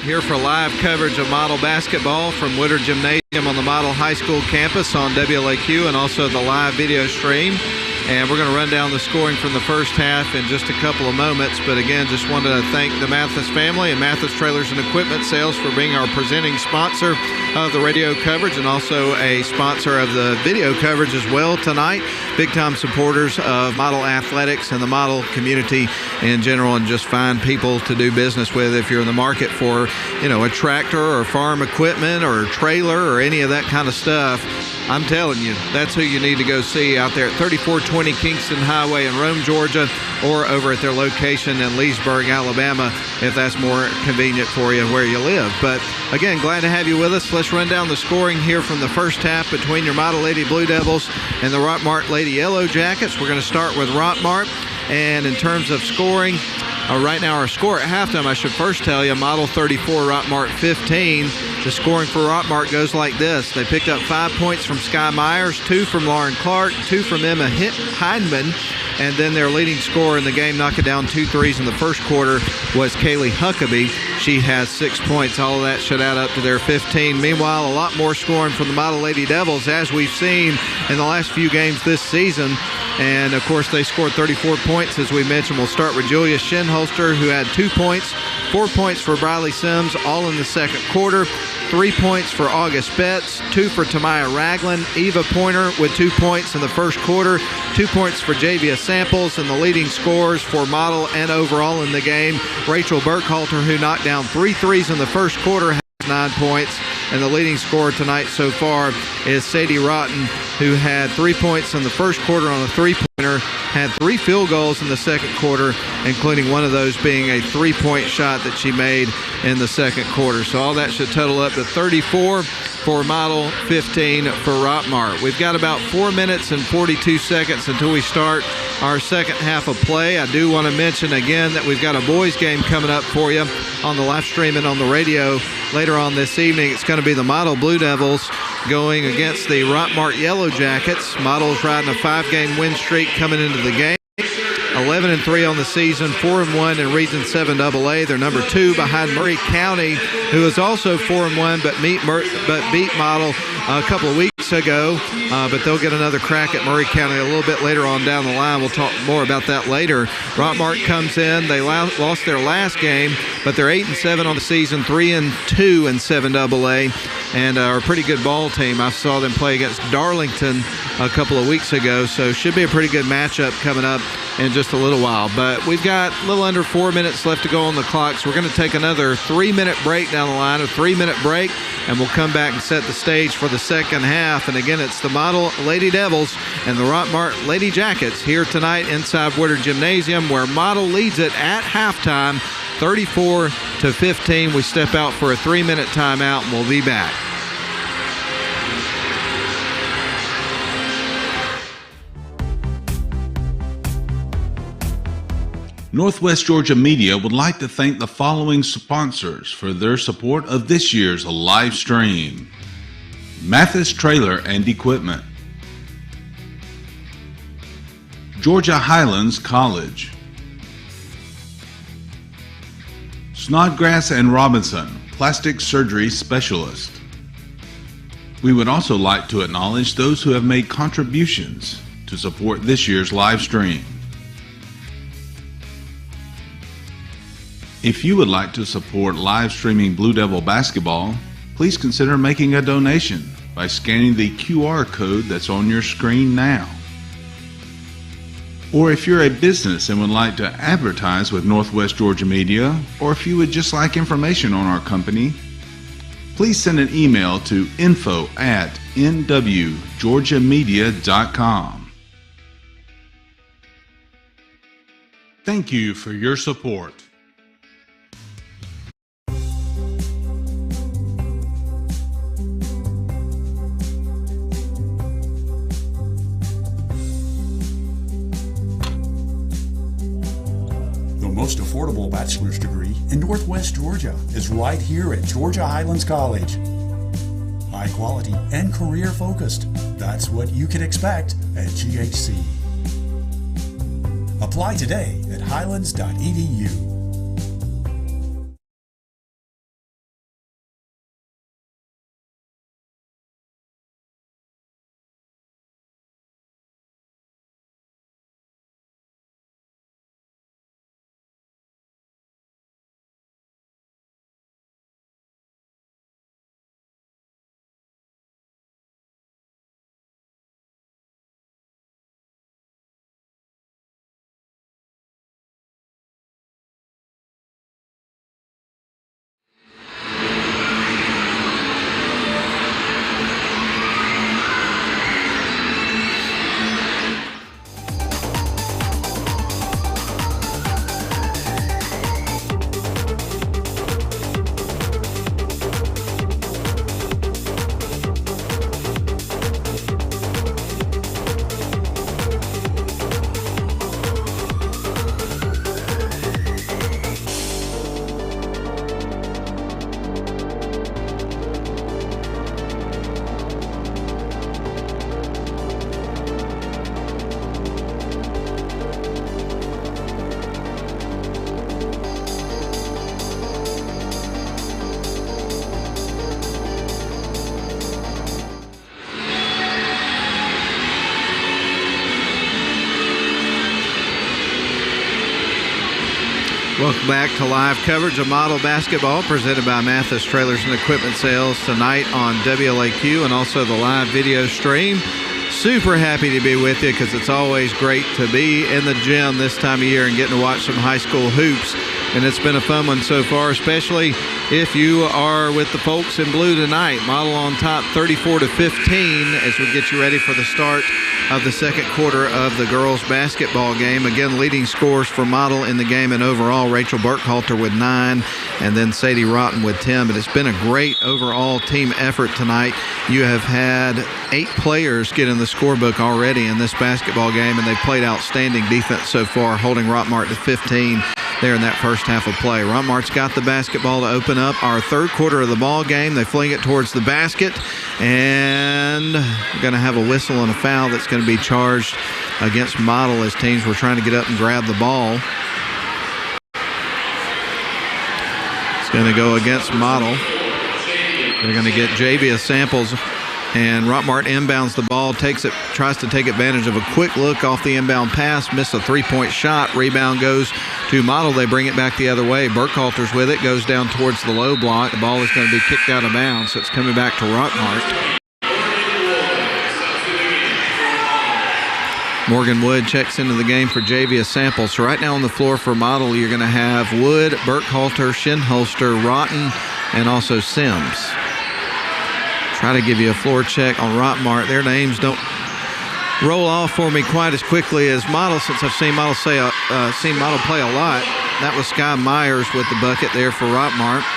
Here for live coverage of Model basketball from Woodard Gymnasium on the Model High School campus on WLAQ and also the live video stream. And we're going to run down the scoring from the first half in just a couple of moments. But again, just wanted to thank the Mathis family and Mathis Trailers and Equipment Sales for being our presenting sponsor of the radio coverage and also a sponsor of the video coverage as well tonight. Big-time supporters of Model Athletics and the Model community in general, and just fine people to do business with if you're in the market for, a tractor or farm equipment or a trailer or any of that kind of stuff. I'm telling you, that's who you need to go see out there at 3420 Kingston Highway in Rome, Georgia, or over at their location in Leesburg, Alabama, if that's more convenient for you where you live. But again, glad to have you with us. Let's run down the scoring here from the first half between your Model Lady Blue Devils and the Rockmart Lady Yellow Jackets. We're going to start with Rockmart. And in terms of scoring, right now our score at halftime, I should first tell you, Model 34, Rockmart 15. The scoring for Rockmart goes like this. They picked up 5 points from Sky Myers, 2 from Lauren Clark, 2 from Emma Hindman, and then their leading scorer in the game, knocking down 2 threes in the first quarter, was Kaylee Huckabee. She has 6 points. All of that should add up to their 15. Meanwhile, a lot more scoring from the Model Lady Devils, as we've seen in the last few games this season. And, of course, they scored 34 points, as we mentioned. We'll start with Julia Shinholster, who had 2 points, 4 points for Briley Sims, all in the second quarter. 3 points for August Betts, 2 for Tamaya Ragland, Eva Pointer with 2 points in the first quarter, 2 points for Javia Samples, and the leading scorers for Model and overall in the game, Rachel Burkhalter, who knocked down 3 threes in the first quarter, has 9 points. And the leading scorer tonight so far is Sadie Rotten, who had 3 points in the first quarter on a three-pointer, had 3 field goals in the second quarter, including one of those being a three-point shot that she made in the second quarter. So all that should total up to 34 for Model, 15 for Rockmart. We've got about 4 minutes and 42 seconds until we start our second half of play. I do want to mention again that we've got a boys game coming up for you on the live stream and on the radio later on this evening. It's going to be the Model Blue Devils going against the Rockmart Yellow Jackets. Model's riding a 5-game win streak coming into the game. 11-3 on the season, 4-1 in Region 7 AA. They're number 2 behind Murray County, who is also 4-1 but beat Model a couple of weeks ago. But they'll get another crack at Murray County a little bit later on down the line. We'll talk more about that later. Rockmart comes in. They lost their last game, but they're 8-7 on the season, 3-2 in 7 AA, and are a pretty good ball team. I saw them play against Darlington a couple of weeks ago, so should be a pretty good matchup coming up in just a little while. But we've got a little under 4 minutes left to go on the clock, so we're going to take another 3-minute break down the line, a 3-minute break, and we'll come back and set the stage for the second half. And again, it's the Model Lady Devils and the Rockmart Lady Jackets here tonight inside Woodard Gymnasium, where Model leads it at halftime, 34-15. We step out for a 3-minute timeout, and we'll be back.
Northwest Georgia Media would like to thank the following sponsors for their support of this year's live stream: Mathis Trailer and Equipment, Georgia Highlands College, Snodgrass and Robinson, Plastic Surgery Specialist. We would also like to acknowledge those who have made contributions to support this year's live stream. If you would like to support live streaming Blue Devil basketball, please consider making a donation by scanning the QR code that's on your screen now. Or if you're a business and would like to advertise with Northwest Georgia Media, or if you would just like information on our company, please send an email to info@nwgeorgiamedia.com. Thank you for your support.
The most affordable bachelor's degree in Northwest Georgia is right here at Georgia Highlands College. High quality and career focused. That's what you can expect at GHC. Apply today at highlands.edu.
Welcome back to live coverage of Model Basketball presented by Mathis Trailers and Equipment Sales tonight on WLAQ and also the live video stream. Super happy to be with you because it's always great to be in the gym this time of year and getting to watch some high school hoops. And it's been a fun one so far, especially if you are with the folks in blue tonight. Model on top 34-15 as we get you ready for the start of the second quarter of the girls basketball game. Again, leading scorers for Model in the game and overall, Rachel Burkhalter with 9 and then Sadie Rotten with 10. But it's been a great overall team effort tonight. You have had 8 players get in the scorebook already in this basketball game, and they've played outstanding defense so far, holding Rockmart to 15 there in that first half of play. Rockmart's got the basketball to open up our third quarter of the ball game. They fling it towards the basket, and we're going to have a whistle and a foul that's going to be charged against Model as teams were trying to get up and grab the ball. It's going to go against Model. They're going to get Javia Samples, and Rockmart inbounds the ball, tries to take advantage of a quick look off the inbound pass, miss a three-point shot. Rebound goes to Model. They bring it back the other way. Burkhalter's with it, goes down towards the low block. The ball is going to be kicked out of bounds, so it's coming back to Rockmart. Morgan Wood checks into the game for Javia Samples. So right now on the floor for Model, you're going to have Wood, Burkhalter, Shinholster, Rotten, and also Sims. Try to give you a floor check on Rockmart. Their names don't roll off for me quite as quickly as Model, since I've seen Model play a lot. That was Sky Myers with the bucket there for Rockmart.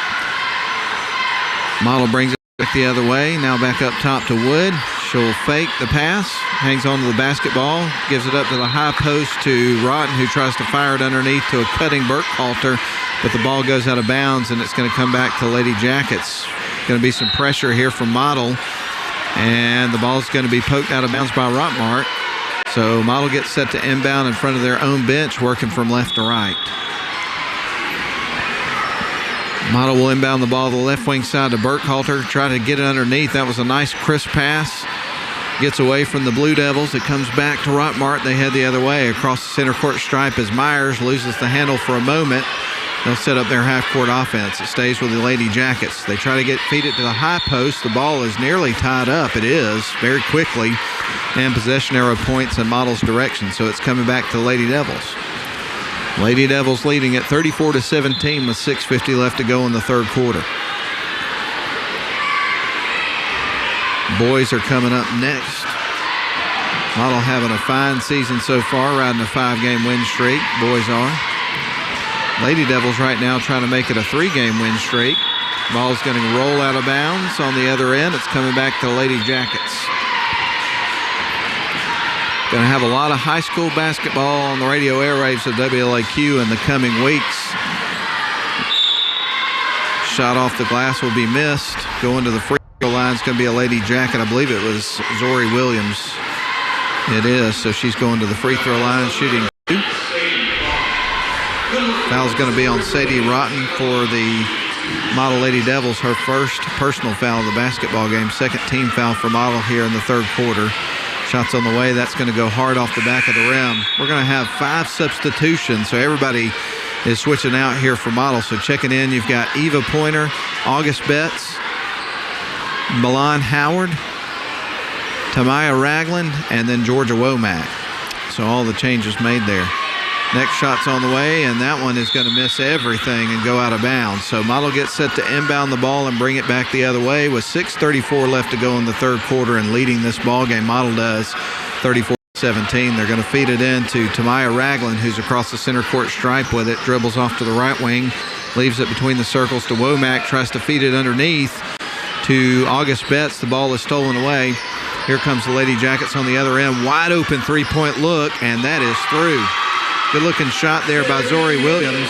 Model brings it back the other way. Now back up top to Wood. She'll fake the pass, hangs on to the basketball, gives it up to the high post to Rotten, who tries to fire it underneath to a cutting Burkhalter, but the ball goes out of bounds, and it's going to come back to Lady Jackets. Going to be some pressure here from Model, and the ball's going to be poked out of bounds by Rockmart. So Model gets set to inbound in front of their own bench, working from left to right. Model will inbound the ball to the left wing side to Burkhalter, try to get it underneath. That was a nice crisp pass. Gets away from the Blue Devils. It comes back to Rockmart. They head the other way across the center court stripe as Myers loses the handle for a moment. They'll set up their half-court offense. It stays with the Lady Jackets. They try to feed it to the high post. The ball is nearly tied up. It is, very quickly. And possession arrow points in Model's direction. So it's coming back to the Lady Devils. Lady Devils leading at 34-17 with 6:50 left to go in the third quarter. Boys are coming up next. Model having a fine season so far, riding a 5-game win streak. Boys are. Lady Devils right now trying to make it a 3-game win streak. Ball's going to roll out of bounds on the other end. It's coming back to Lady Jackets. Going to have a lot of high school basketball on the radio airwaves of WLAQ in the coming weeks. Shot off the glass will be missed. Going to the free throw line is going to be a Lady Jacket. I believe it was Zori Williams. It is. So she's going to the free throw line, shooting 2. Foul's going to be on Sadie Rotten for the Model Lady Devils, her first personal foul of the basketball game. Second team foul for Model here in the third quarter. Shots on the way. That's going to go hard off the back of the rim. We're going to have 5 substitutions, so everybody is switching out here for Model. So checking in, you've got Eva Pointer, August Betts, Milan Howard, Tamaya Ragland, and then Georgia Womack. So all the changes made there. Next shot's on the way, and that one is going to miss everything and go out of bounds. So Model gets set to inbound the ball and bring it back the other way with 6:34 left to go in the third quarter and leading this ball game. Model does 34-17. They're going to feed it in to Tamaya Ragland, who's across the center court stripe with it, dribbles off to the right wing, leaves it between the circles to Womack, tries to feed it underneath to August Betts. The ball is stolen away. Here comes the Lady Jackets on the other end. Wide open three-point look, and that is through. Good-looking shot there by Zori Williams.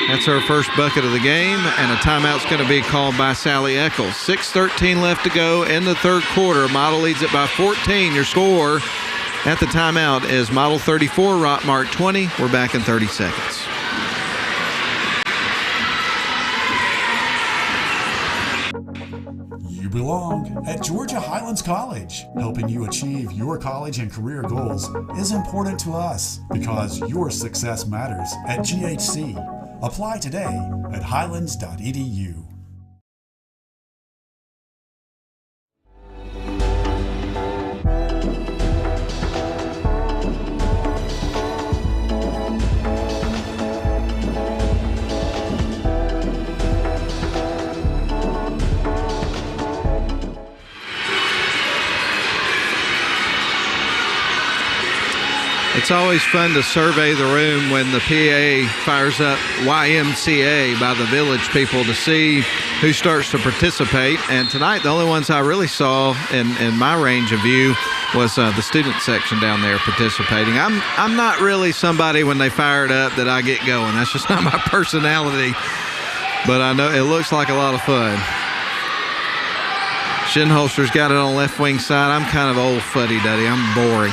That's her first bucket of the game, and a timeout's going to be called by Sally Eccles. 6:13 left to go in the third quarter. Model leads it by 14. Your score at the timeout is Model 34, Rockmart 20. We're back in 30 seconds.
You You belong at Georgia Highlands College. Helping you achieve your college and career goals is important to us because your success matters at GHC. Apply today at highlands.edu.
It's always fun to survey the room when the PA fires up YMCA by the village people to see who starts to participate. And tonight, the only ones I really saw in my range of view was the student section down there participating. I'm not really somebody when they fire it up that I get going. That's just not my personality. But I know it looks like a lot of fun. Shinholster's got it on left wing side. I'm kind of old fuddy-duddy. I'm boring.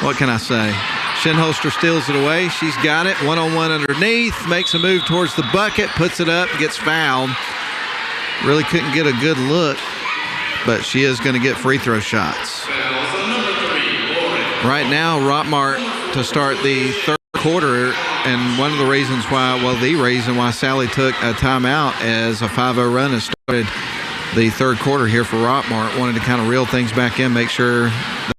What can I say? Shinholster steals it away. She's got it. One-on-one underneath. Makes a move towards the bucket. Puts it up. Gets fouled. Really couldn't get a good look. But she is going to get free throw shots. Right now, Rockmart to start the third quarter. And one of the reasons why, the reason why Sally took a timeout as a 5-0 run has started the third quarter here for Rockmart. Wanted to kind of reel things back in, make sure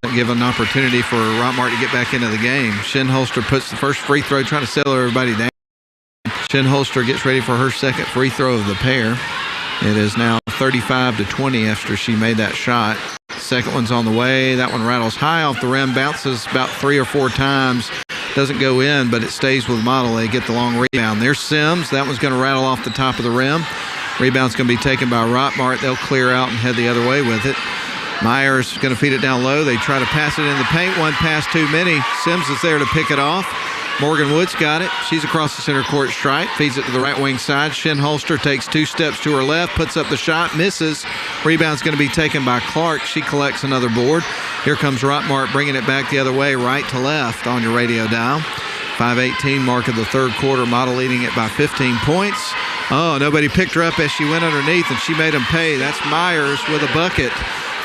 that give an opportunity for Rockmart to get back into the game. Shinholster puts the first free throw, trying to settle everybody down. Shinholster gets ready for her second free throw of the pair. It is now 35-20 after she made that shot. Second one's on the way. That one rattles high off the rim, bounces about 3 or 4 times. Doesn't go in, but it stays with Model. They get the long rebound. There's Sims. That one's going to rattle off the top of the rim. Rebound's going to be taken by Rockmart. They'll clear out and head the other way with it. Myers going to feed it down low. They try to pass it in the paint. One pass too many. Sims is there to pick it off. Morgan Woods got it. She's across the center court stripe. Feeds it to the right wing side. Shinholster takes 2 steps to her left. Puts up the shot. Misses. Rebound's going to be taken by Clark. She collects another board. Here comes Rockmart bringing it back the other way, right to left on your radio dial. 5:18 mark of the third quarter. Model leading it by 15 points. Oh, nobody picked her up as she went underneath, and she made them pay. That's Myers with a bucket.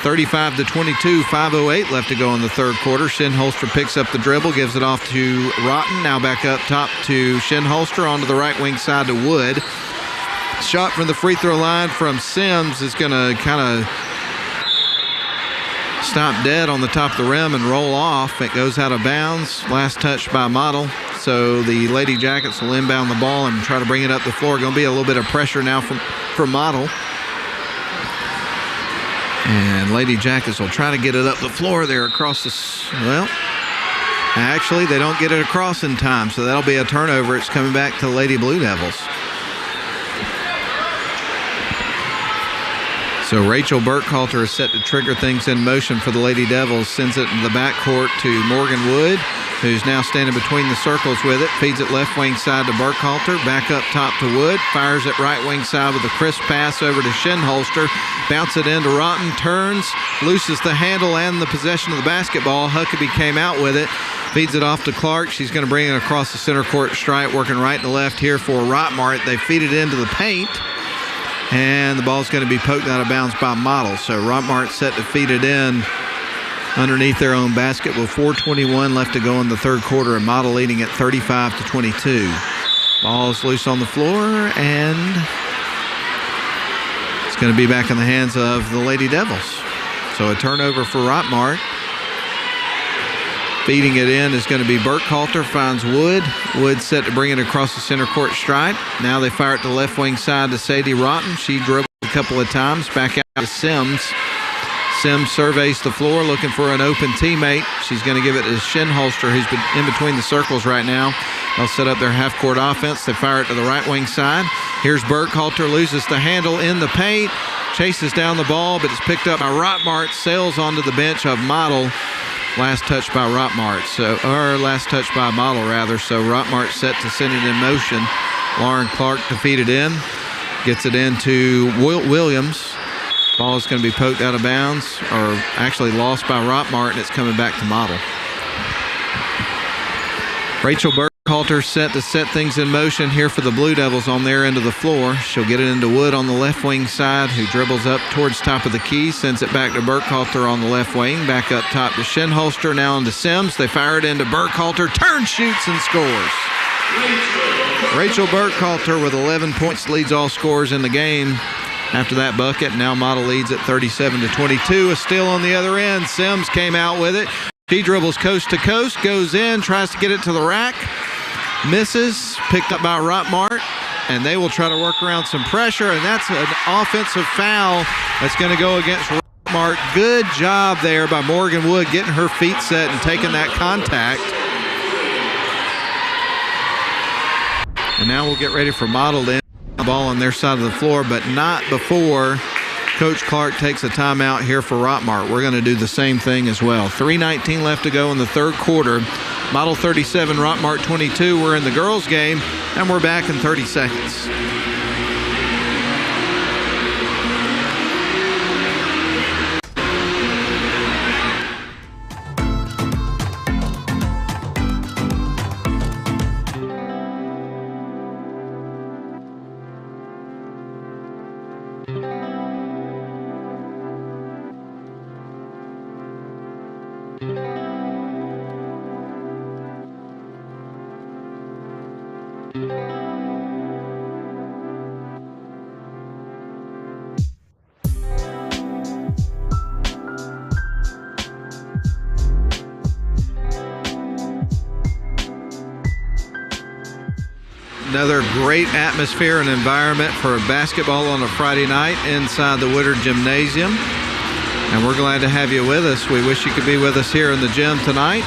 35-22, 5:08 left to go in the third quarter. Shinholster picks up the dribble, gives it off to Rotten. Now back up top to Shinholster, onto the right wing side to Wood. Shot from the free throw line from Sims is going to kind of stop dead on the top of the rim and roll off. It goes out of bounds. Last touch by Model. So the Lady Jackets will inbound the ball and try to bring it up the floor. Going to be a little bit of pressure now from Model. And Lady Jackets will try to get it up the floor there across the... Actually, they don't get it across in time, so that'll be a turnover. It's coming back to Lady Blue Devils. So Rachel Burkhalter is set to trigger things in motion for the Lady Devils. Sends it in the backcourt to Morgan Wood, who's now standing between the circles with it. Feeds it left wing side to Burkhalter. Back up top to Wood. Fires it right wing side with a crisp pass over to Shinholster. Bounce it into Rotten. Turns. Loses the handle and the possession of the basketball. Huckabee came out with it. Feeds it off to Clark. She's going to bring it across the center court stripe, working right and left here for Rockmart. They feed it into the paint. And the ball's going to be poked out of bounds by Model. So Rockmart set to feed it in underneath their own basket with 4:21 left to go in the third quarter, and Model leading at 35-22. Ball's loose on the floor, and it's going to be back in the hands of the Lady Devils. So a turnover for Rockmart. Feeding it in is going to be Burkhalter, finds Wood. Wood set to bring it across the center court stripe. Now they fire it to left wing side to Sadie Rotten. She dribbled a couple of times. Back out to Sims. Sims surveys the floor looking for an open teammate. She's going to give it to Shinholster, who's been in between the circles right now. They'll set up their half-court offense. They fire it to the right wing side. Here's Burkhalter, loses the handle in the paint. Chases down the ball, but it's picked up by Rockmart. Sails onto the bench of Model. Last touch by Rockmart, last touch by Model, rather. So Rockmart set to send it in motion. Lauren Clark to feed it in. Gets it into Wilt Williams. Ball is going to be poked out of bounds, or actually lost by Rockmart, and it's coming back to Model. Rachel Burkhalter Burkhalter set to set things in motion here for the Blue Devils on their end of the floor. She'll get it into Wood on the left wing side, who dribbles up towards top of the key, sends it back to Burkhalter on the left wing, back up top to Shinholster, now into Sims. They fire it into Burkhalter, turns, shoots, and scores. Rachel Burkhalter with 11 points leads all scorers in the game. After that bucket, now Model leads at 37-22. A steal on the other end. Sims came out with it. She dribbles coast to coast, goes in, tries to get it to the rack, misses, picked up by Rockmart, and they will try to work around some pressure, and that's an offensive foul that's going to go against Rockmart. Good job there by Morgan Wood getting her feet set and taking that contact. And now we'll get ready for Model to end the ball on their side of the floor, but not before Coach Clark takes a timeout here for Rockmart. We're going to do the same thing as well. 3:19 left to go in the third quarter. Model 37, Rockmart 22. We're in the girls' game, and we're back in 30 seconds. Another great atmosphere and environment for basketball on a Friday night inside the Woodard Gymnasium. And we're glad to have you with us. We wish you could be with us here in the gym tonight.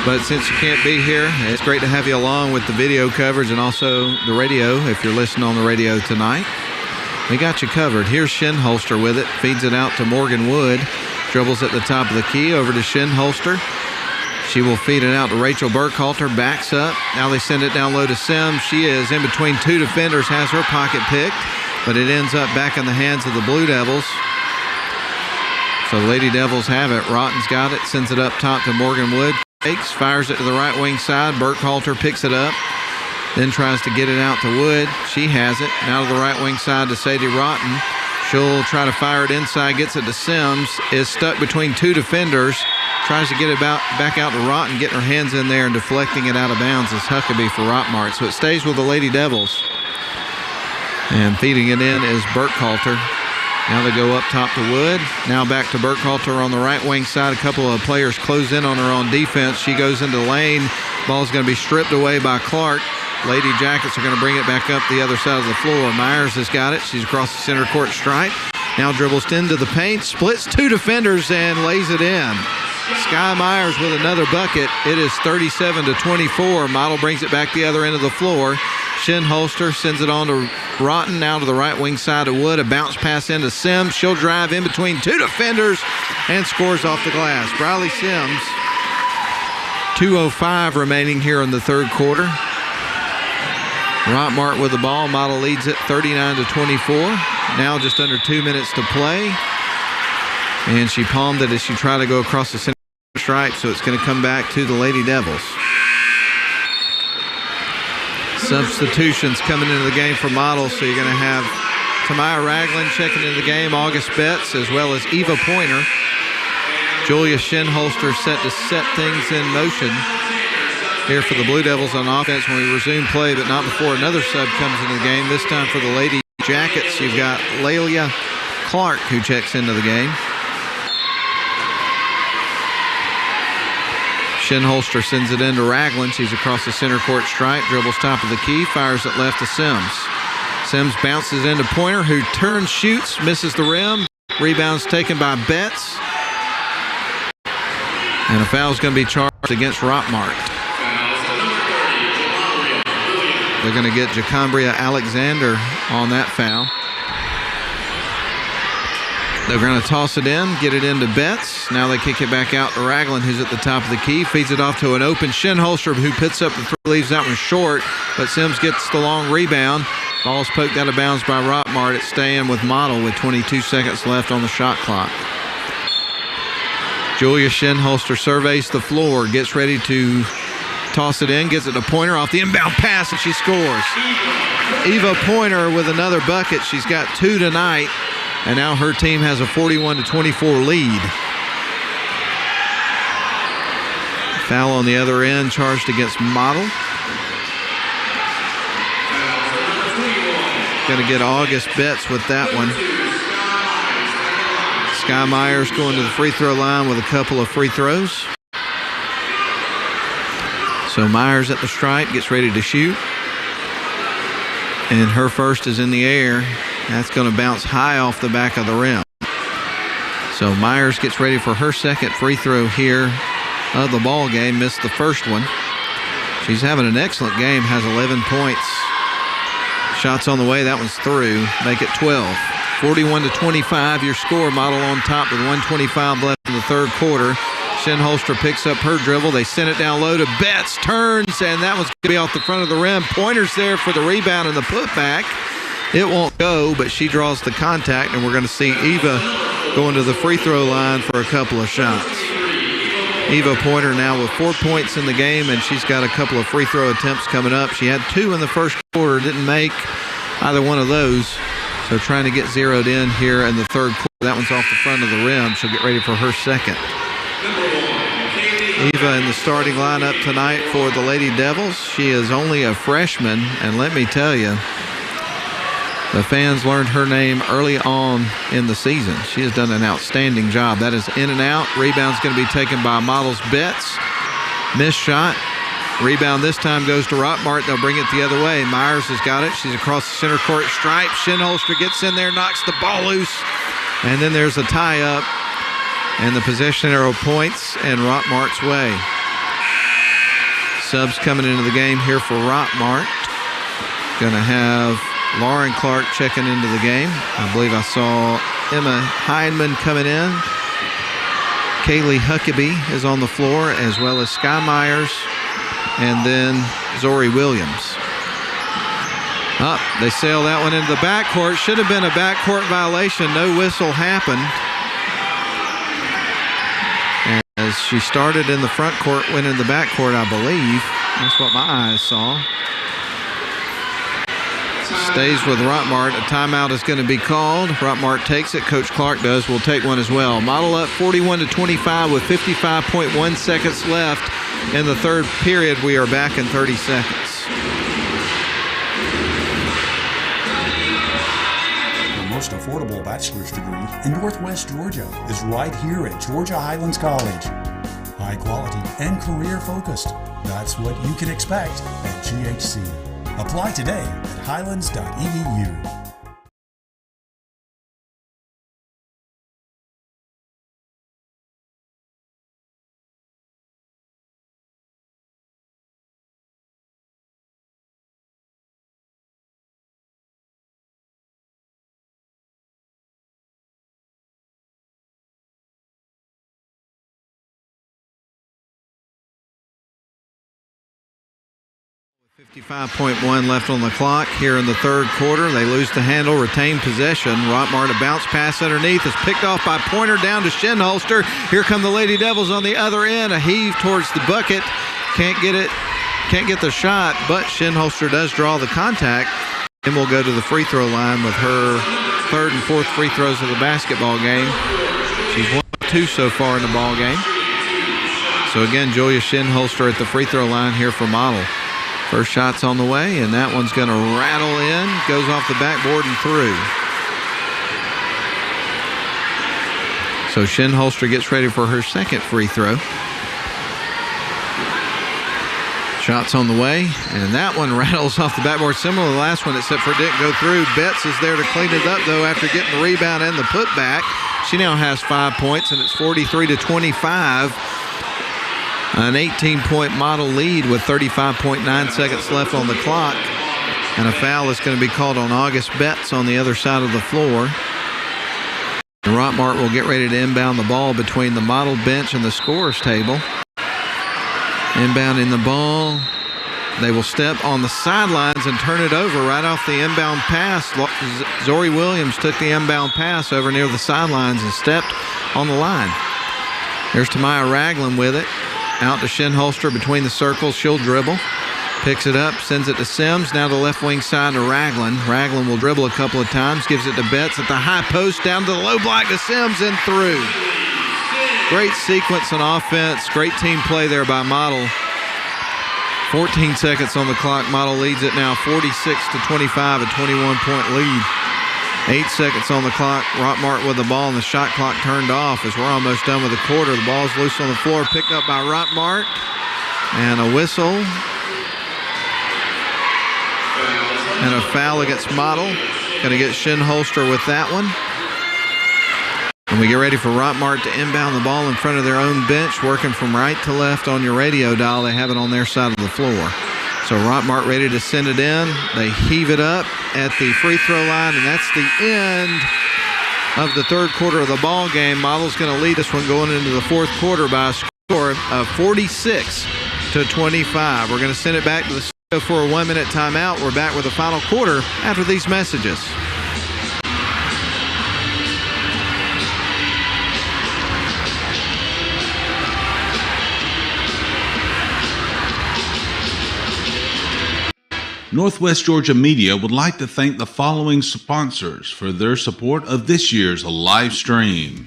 But since you can't be here, it's great to have you along with the video coverage and also the radio if you're listening on the radio tonight. We got you covered. Here's Shinholster with it. Feeds it out to Morgan Wood. Dribbles at the top of the key over to Shinholster. She will feed it out to Rachel Burkhalter, backs up. Now they send it down low to Sims. She is in between two defenders, has her pocket picked, but it ends up back in the hands of the Blue Devils. So the Lady Devils have it. Rotten's got it, sends it up top to Morgan Wood. Takes, fires it to the right wing side. Burkhalter picks it up, then tries to get it out to Wood. She has it. Now to the right wing side to Sadie Rotten. She'll try to fire it inside, gets it to Sims, is stuck between two defenders. Tries to get it back out to Rotten, getting her hands in there and deflecting it out of bounds is Huckabee for Rockmart. So it stays with the Lady Devils. And feeding it in is Burkhalter. Now they go up top to Wood. Now back to Burkhalter on the right wing side. A couple of players close in on her on defense. She goes into the lane. Ball's going to be stripped away by Clark. Lady Jackets are going to bring it back up the other side of the floor. Myers has got it. She's across the center court stripe. Now dribbles into the paint, splits two defenders and lays it in. Sky Myers with another bucket. It is 37-24. Model brings it back the other end of the floor. Shinholster sends it on to Rotten, now to the right wing side of Wood. A bounce pass into Sims. She'll drive in between two defenders and scores off the glass. Briley Sims. 2:05 remaining here in the third quarter. Rockmart with the ball. Model leads it 39-24. Now just under 2 minutes to play. And she palmed it as she tried to go across the center stripe, so it's going to come back to the Lady Devils. Substitutions coming into the game for Model, so you're going to have Tamaya Ragland checking into the game, August Betts, as well as Eva Pointer. Julia Shinholster set to set things in motion here for the Blue Devils on offense when we resume play, but not before another sub comes into the game. This time for the Lady Jackets, you've got Lelia Clark who checks into the game. Shinholster sends it into Ragland. She's across the center court stripe, dribbles top of the key, fires it left to Sims. Sims bounces into Pointer, who turns, shoots, misses the rim. Rebounds taken by Betts. And a foul is going to be charged against Rockmart. They're going to get Jacambria Alexander on that foul. They're going to toss it in, get it into Betts. Now they kick it back out to Ragland, who's at the top of the key. Feeds it off to an open Shinholster, who puts up the three, leaves that one short. But Sims gets the long rebound. Ball's poked out of bounds by Rockmart. It's staying with Model with 22 seconds left on the shot clock. Julia Shinholster surveys the floor, gets ready to Toss it in, gets it to Pointer off the inbound pass, and she scores. Eva Pointer with another bucket. She's got 2 tonight, and now her team has a 41-24 lead. Foul on the other end, charged against Model. Going to get August Betts with that one. Sky Myers going to the free throw line with a couple of free throws. So Myers at the stripe, gets ready to shoot. And her first is in the air. That's going to bounce high off the back of the rim. So Myers gets ready for her second free throw here of the ball game. Missed the first one. She's having an excellent game, has 11 points. Shots on the way, that one's through. Make it 12. 41-25, your score. Model on top with 1:25 left in the third quarter. Shinholster picks up her dribble. They send it down low to Betts. Turns, and that one's going to be off the front of the rim. Pointer's there for the rebound and the putback. It won't go, but she draws the contact, and we're going to see Eva going to the free throw line for a couple of shots. Eva Pointer now with 4 points in the game, and she's got a couple of free throw attempts coming up. She had 2 in the first quarter, didn't make either one of those. So trying to get zeroed in here in the third quarter. That one's off the front of the rim. She'll get ready for her second. Eva in the starting lineup tonight for the Lady Devils. She is only a freshman, and let me tell you, the fans learned her name early on in the season. She has done an outstanding job. That is in and out. Rebound's going to be taken by Models Betts. Missed shot. Rebound this time goes to Rockmart. They'll bring it the other way. Myers has got it. She's across the center court stripe. Shinholster gets in there, knocks the ball loose. And then there's a tie-up. And the possession arrow points and Rockmart's way. Subs coming into the game here for Rockmart. Going to have Lauren Clark checking into the game. I believe I saw Emma Heineman coming in. Kaylee Huckabee is on the floor, as well as Sky Myers, and then Zori Williams. They sail that one into the backcourt. Should have been a backcourt violation. No whistle happened. As she started in the front court, went in the back court, I believe. That's what my eyes saw. Stays with Rockmart. A timeout is going to be called. Rockmart takes it. Coach Clark does. We'll take one as well. Model up 41-25 with 55.1 seconds left in the third period. We are back in 30 seconds.
Most affordable bachelor's degree in Northwest Georgia is right here at Georgia Highlands College. High quality and career focused. That's what you can expect at GHC. Apply today at highlands.edu.
With 55.1 left on the clock here in the third quarter. They lose the handle, retain possession. Rockmart, a bounce pass underneath, is picked off by Pointer down to Shinholster. Here come the Lady Devils on the other end. A heave towards the bucket. Can't get it. Can't get the shot, but Shinholster does draw the contact. And will go to the free throw line with her third and fourth free throws of the basketball game. She's 1 of 2 so far in the ball game. So again, Julia Shinholster at the free throw line here for Model. First shot's on the way, and that one's going to rattle in. Goes off the backboard and through. So Shinholster gets ready for her second free throw. Shots on the way, and that one rattles off the backboard. Similar to the last one, except for it didn't go through. Betts is there to clean it up, though, after getting the rebound and the putback. She now has 5 points, and it's 43-25. An 18-point Model lead with 35.9 seconds left on the clock. And a foul is going to be called on August Betts on the other side of the floor. And Rockmart will get ready to inbound the ball between the Model bench and the scorer's table. Inbounding the ball. They will step on the sidelines and turn it over right off the inbound pass. Zori Williams took the inbound pass over near the sidelines and stepped on the line. There's Tamaya Ragland with it. Out to Shinholster between the circles. She'll dribble. Picks it up, sends it to Sims. Now to the left wing side to Ragland. Ragland will dribble a couple of times. Gives it to Betts at the high post. Down to the low block to Sims and through. Great sequence on offense. Great team play there by Model. 14 seconds on the clock. Model leads it now 46-25, a 21-point lead. 8 seconds on the clock. Rockmart with the ball, and the shot clock turned off as we're almost done with the quarter. The ball's loose on the floor, picked up by Rockmart. And a whistle. And a foul against Model. Going to get Shinholster with that one. And we get ready for Rockmart to inbound the ball in front of their own bench, working from right to left on your radio dial. They have it on their side of the floor. So Rockmart ready to send it in. They heave it up at the free throw line, and that's the end of the third quarter of the ball game. Model's going to lead this one going into the fourth quarter by a score of 46-25. We're going to send it back to the studio for a 1-minute timeout. We're back with the final quarter after these messages.
Northwest Georgia Media would like to thank the following sponsors for their support of this year's live stream: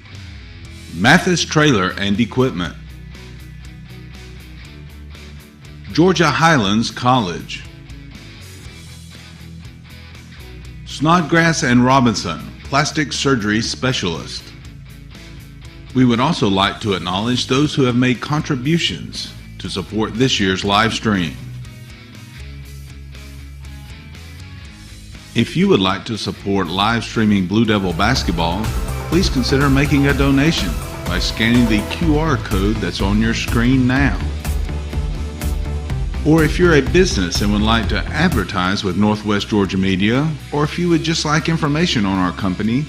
Mathis Trailer and Equipment, Georgia Highlands College, Snodgrass and Robinson, Plastic Surgery Specialist. We would also like to acknowledge those who have made contributions to support this year's live stream. If you would like to support live streaming Blue Devil basketball, please consider making a donation by scanning the QR code that's on your screen now. Or if you're a business and would like to advertise with Northwest Georgia Media, or if you would just like information on our company,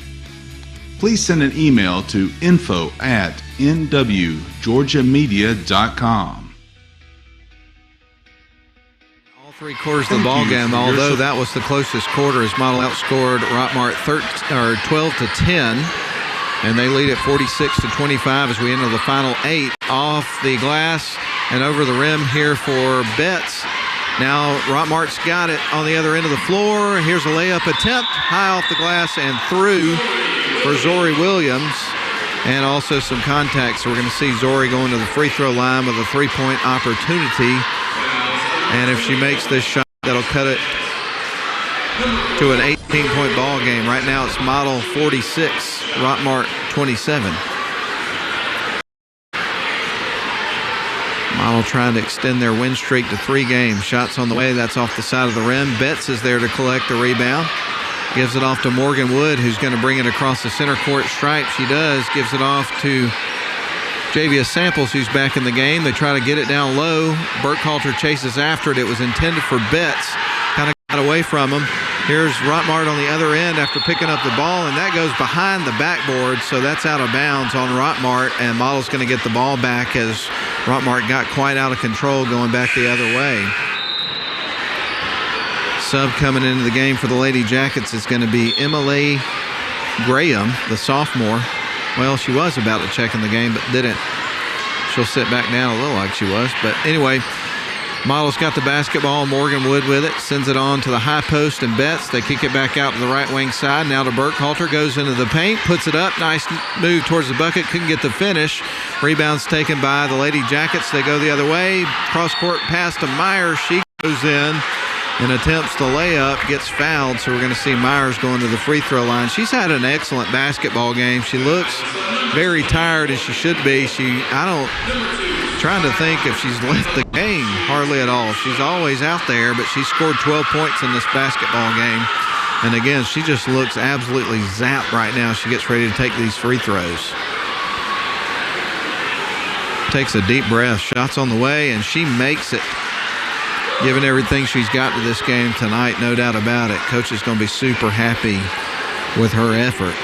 please send an email to info@nwgeorgiamedia.com.
3 quarters of the ball game, although that was the closest quarter, as Model outscored Rockmart 12-10, and they lead at 46-25 as we enter the final 8. Off the glass and over the rim here for Betts. Now Rockmart's got it on the other end of the floor. Here's a layup attempt, high off the glass and through for Zori Williams, and also some contact. So we're going to see Zori going to the free throw line with a 3-point opportunity. And if she makes this shot, that'll cut it to an 18-point ball game. Right now it's Model 46, Rockmart 27. Model trying to extend their win streak to 3 games. Shots on the way, that's off the side of the rim. Betts is there to collect the rebound. Gives it off to Morgan Wood, who's going to bring it across the center court stripe. She does. Gives it off to Javius Samples, who's back in the game. They try to get it down low. Burkhalter chases after it. It was intended for Betts. Kind of got away from him. Here's Rockmart on the other end after picking up the ball, and that goes behind the backboard, so that's out of bounds on Rockmart, and Model's going to get the ball back as Rockmart got quite out of control going back the other way. Sub coming into the game for the Lady Jackets is going to be Emily Graham, the sophomore. Well, she was about to check in the game, but didn't. She'll sit back down a little like she was. But anyway, Model's got the basketball. Morgan Wood with it. Sends it on to the high post and Betts. They kick it back out to the right wing side. Now to Burkhalter. Goes into the paint. Puts it up. Nice move towards the bucket. Couldn't get the finish. Rebound's taken by the Lady Jackets. They go the other way. Cross court pass to Myers. She goes in and attempts the layup, gets fouled, so we're going to see Myers going to the free throw line. She's had an excellent basketball game. She looks very tired, as she should be. Trying to think if she's left the game hardly at all. She's always out there, but she scored 12 points in this basketball game. And again, she just looks absolutely zapped right now. She gets ready to take these free throws. Takes a deep breath, shots on the way, and she makes it. Given everything she's got to this game tonight, no doubt about it. Coach is going to be super happy with her effort.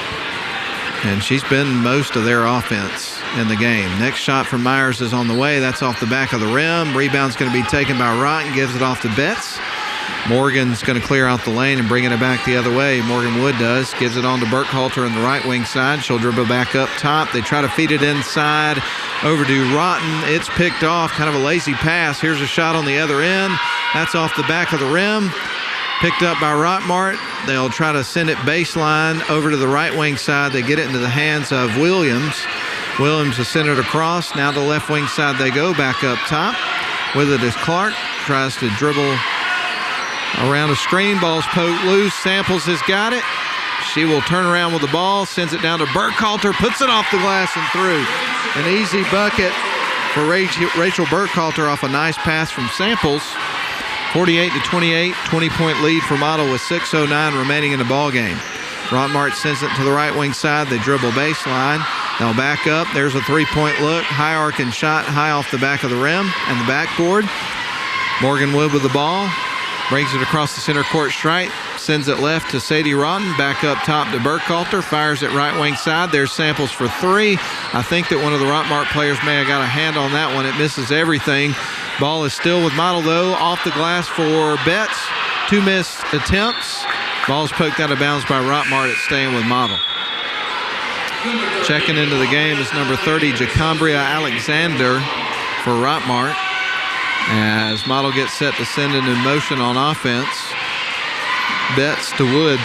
And she's been most of their offense in the game. Next shot from Myers is on the way. That's off the back of the rim. Rebound's going to be taken by Rotten. Gives it off to Betts. Morgan's going to clear out the lane and bring it back the other way. Morgan Wood does. Gives it on to Burkhalter on the right wing side. She'll dribble back up top. They try to feed it inside over to Rotten. It's picked off. Kind of a lazy pass. Here's a shot on the other end. That's off the back of the rim. Picked up by Rockmart. They'll try to send it baseline over to the right wing side. They get it into the hands of Williams. Williams will send it across. Now the left wing side they go back up top. With it is Clark. Tries to dribble around a screen. Ball's poked loose. Samples has got it. She will turn around with the ball. Sends it down to Burkhalter. Puts it off the glass and through. An easy bucket for Rachel Burkhalter off a nice pass from Samples. 48-28, 20-point lead for Model with 6:09 remaining in the ball game. Rockmart sends it to the right wing side. They dribble baseline. They'll back up. There's a three-point look. High arcing shot high off the back of the rim and the backboard. Morgan Wood with the ball. Brings it across the center court stripe. Sends it left to Sadie Rotten. Back up top to Burkhalter. Fires it right wing side. There's Samples for three. I think that one of the Rockmart players may have got a hand on that one. It misses everything. Ball is still with Model, though. Off the glass for Betts. Two missed attempts. Ball's poked out of bounds by Rockmart. It's staying with Model. Checking into the game is number 30, Jacambria Alexander for Rockmart. As Model gets set to send it in motion on offense. Betts to Wood.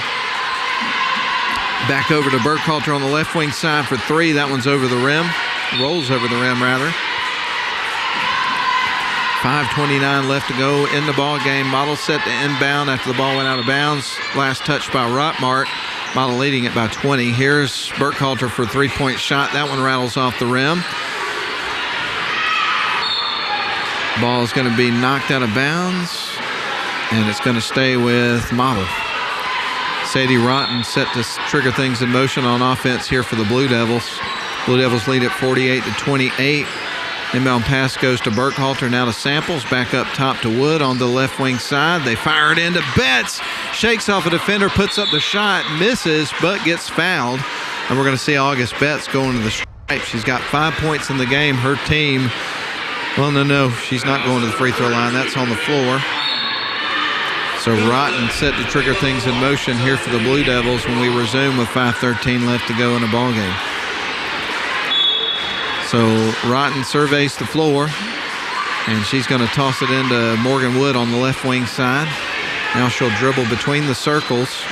Back over to Burkhalter on the left wing side for three. That one's over the rim. Rolls over the rim, rather. 5:29 left to go in the ball game. Model set to inbound after the ball went out of bounds. Last touch by Rockmart. Model leading it by 20. Here's Burkhalter for a three-point shot. That one rattles off the rim. Ball is going to be knocked out of bounds, and it's going to stay with Model. Sadie Rotten set to trigger things in motion on offense here for the Blue Devils. Blue Devils lead at 48-28. Inbound pass goes to Burkhalter, now to Samples. Back up top to Wood on the left wing side. They fire it into Betts. Shakes off a defender, puts up the shot, misses, but gets fouled. And we're going to see August Betts go into the stripe. She's got 5 points in the game. Her team, well, no, she's not going to the free throw line. That's on the floor. So Rotten set to trigger things in motion here for the Blue Devils when we resume with 5:13 left to go in the ball game. So Rotten surveys the floor, and she's going to toss it into Morgan Wood on the left wing side. Now she'll dribble between the circles,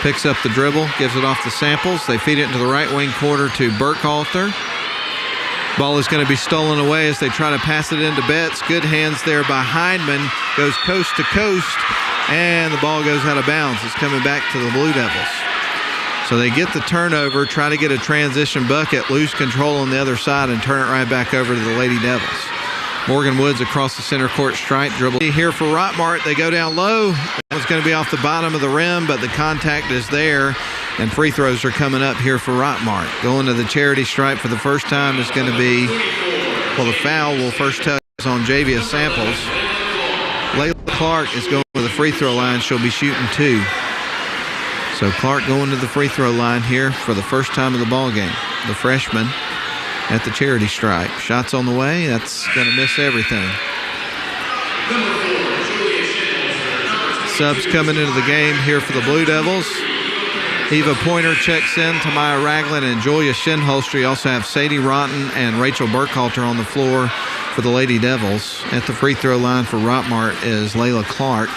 picks up the dribble, gives it off to Samples. They feed it into the right wing quarter to Burkhalter. Ball is going to be stolen away as they try to pass it into Betts. Good hands there by Hindman. Goes coast to coast, and the ball goes out of bounds. It's coming back to the Blue Devils. So they get the turnover, try to get a transition bucket, lose control on the other side, and turn it right back over to the Lady Devils. Morgan Woods across the center court stripe. Dribble here for Rockmart. They go down low. That one's going to be off the bottom of the rim, but the contact is there, and free throws are coming up here for Rockmart. Going to the charity stripe for the first time is going to be, well, the foul will first touch on Javia Samples. Layla Clark is going to the free throw line. She'll be shooting two. So Clark going to the free throw line here for the first time of the ball game. The freshman at the charity stripe. Shots on the way. That's going to miss everything. Subs coming into the game here for the Blue Devils. Eva Pointer checks in. Tamaya Ragland and Julia Shinholster. You also have Sadie Rotten and Rachel Burkhalter on the floor for the Lady Devils. At the free throw line for Rockmart is Layla Clark.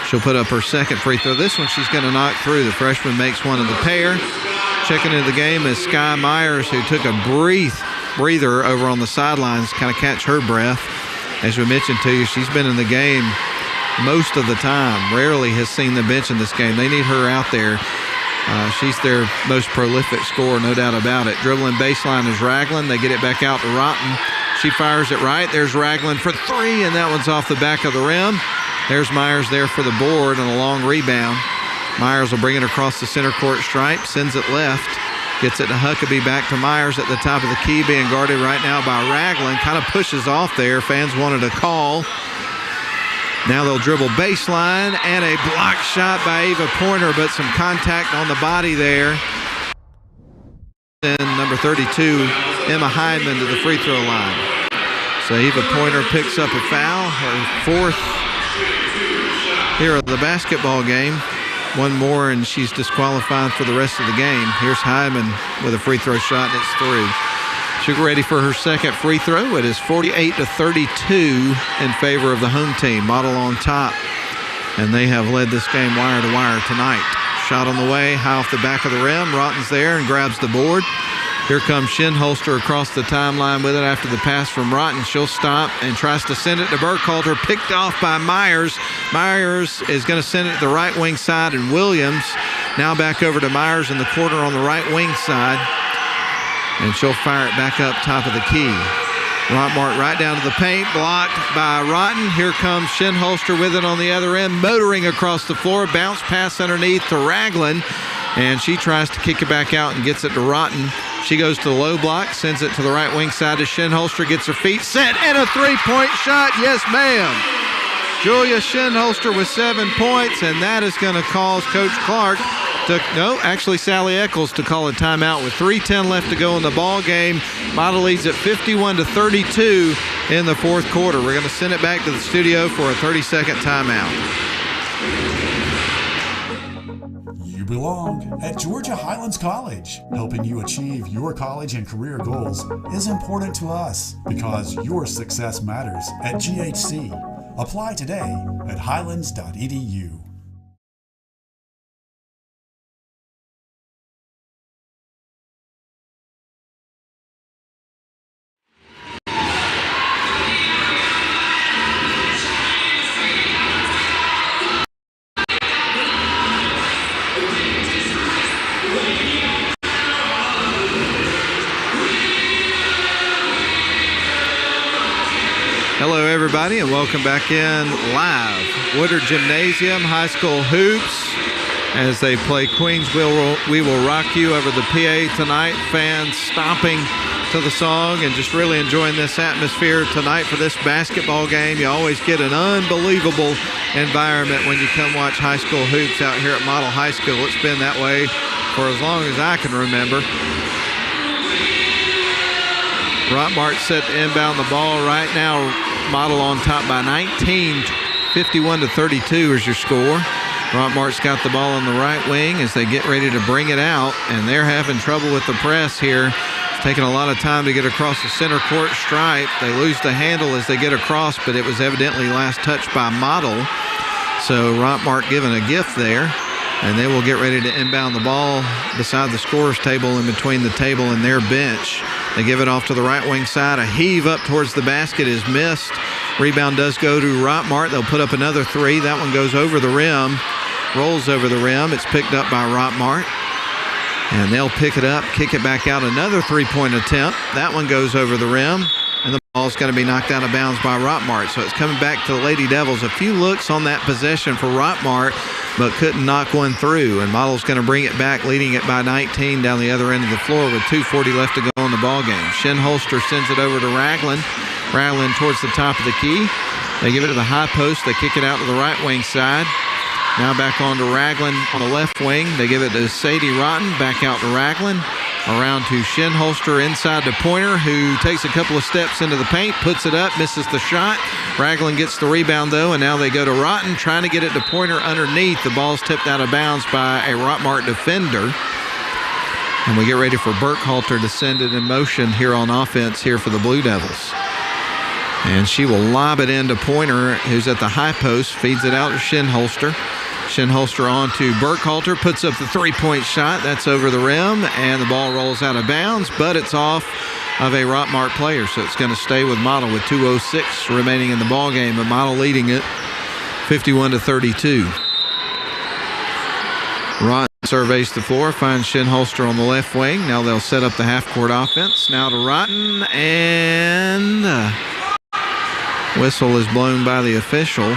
She'll put up her second free throw. This one she's going to knock through. The freshman makes one of the pair. Checking into the game is Sky Myers, who took a breather over on the sidelines, kind of catch her breath. As we mentioned to you, she's been in the game most of the time. Rarely has seen the bench in this game. They need her out there. She's their most prolific scorer, no doubt about it. Dribbling baseline is Ragland. They get it back out to Rotten. She fires it right. There's Ragland for three, and that one's off the back of the rim. There's Myers there for the board and a long rebound. Myers will bring it across the center court stripe, sends it left, gets it to Huckabee, back to Myers at the top of the key, being guarded right now by Ragland. Kind of pushes off there. Fans wanted a call. Now they'll dribble baseline, and a block shot by Ava Pointer, but some contact on the body there. And number 32, Emma Hindman, to the free throw line. So Eva Pointer picks up a foul, her fourth here of the basketball game. One more, and she's disqualified for the rest of the game. Here's Hyman with a free throw shot, and it's through. She'll get ready for her second free throw. It is 48-32 in favor of the home team. Model on top, and they have led this game wire to wire tonight. Shot on the way, high off the back of the rim. Rotten's there and grabs the board. Here comes Shinholster across the timeline with it after the pass from Rotten. She'll stop and tries to send it to Burkhalter, picked off by Myers. Myers is going to send it to the right wing side, and Williams now back over to Myers in the corner on the right wing side. And she'll fire it back up top of the key. Rockmart right down to the paint, blocked by Rotten. Here comes Shinholster with it on the other end, motoring across the floor, bounce pass underneath to Ragland, and she tries to kick it back out and gets it to Rotten. She goes to the low block, sends it to the right wing side to Shinholster, gets her feet set, and a three-point shot. Yes, ma'am. Julia Shinholster with 7 points, and that is going to cause Coach Clark Sally Eccles to call a timeout with 3:10 left to go in the ball game. Model leads at 51-32 in the fourth quarter. We're going to send it back to the studio for a 30-second timeout.
You belong at Georgia Highlands College. Helping you achieve your college and career goals is important to us because your success matters at GHC. Apply today at highlands.edu.
Hello, everybody, and welcome back in live. Woodard Gymnasium High School Hoops as they play Queens We Will Rock You over the PA tonight. Fans stomping to the song and just really enjoying this atmosphere tonight for this basketball game. You always get an unbelievable environment when you come watch high school hoops out here at Model High School. It's been that way for as long as I can remember. Rockmart set to inbound the ball right now. Model on top by 19, 51-32 is your score. Rockmart's got the ball on the right wing as they get ready to bring it out, and they're having trouble with the press here. It's taking a lot of time to get across the center court stripe. They lose the handle as they get across, but it was evidently last touched by Model. So Rockmart given a gift there, and they will get ready to inbound the ball beside the scorer's table in between the table and their bench. They give it off to the right wing side. A heave up towards the basket is missed. Rebound does go to Rockmart. They'll put up another three. That one goes over the rim, rolls over the rim. It's picked up by Rockmart. And they'll pick it up, kick it back out. Another three-point attempt. That one goes over the rim. And the ball's going to be knocked out of bounds by Rockmart. So it's coming back to the Lady Devils. A few looks on that possession for Rockmart, but couldn't knock one through. And Model's going to bring it back, leading it by 19 down the other end of the floor with 2:40 left to go in the ball game. Shinholster sends it over to Ragland. Ragland towards the top of the key. They give it to the high post. They kick it out to the right wing side. Now back on to Ragland on the left wing. They give it to Sadie Rotten. Back out to Ragland. Around to Shinholster inside to Pointer, who takes a couple of steps into the paint, puts it up, misses the shot. Ragland gets the rebound, though, and now they go to Rotten, trying to get it to Pointer underneath. The ball's tipped out of bounds by a Rockmart defender. And we get ready for Burkhalter to send it in motion here on offense here for the Blue Devils. And she will lob it into Pointer, who's at the high post, feeds it out to Shinholster. Shinholster on to Burkhalter, puts up the three-point shot. That's over the rim, and the ball rolls out of bounds, but it's off of a Rockmart player, so it's going to stay with Model with 2:06 remaining in the ball game, but Model leading it 51-32. Rotten surveys the floor, finds Shinholster on the left wing. Now they'll set up the half-court offense. Now to Rotten, and whistle is blown by the official.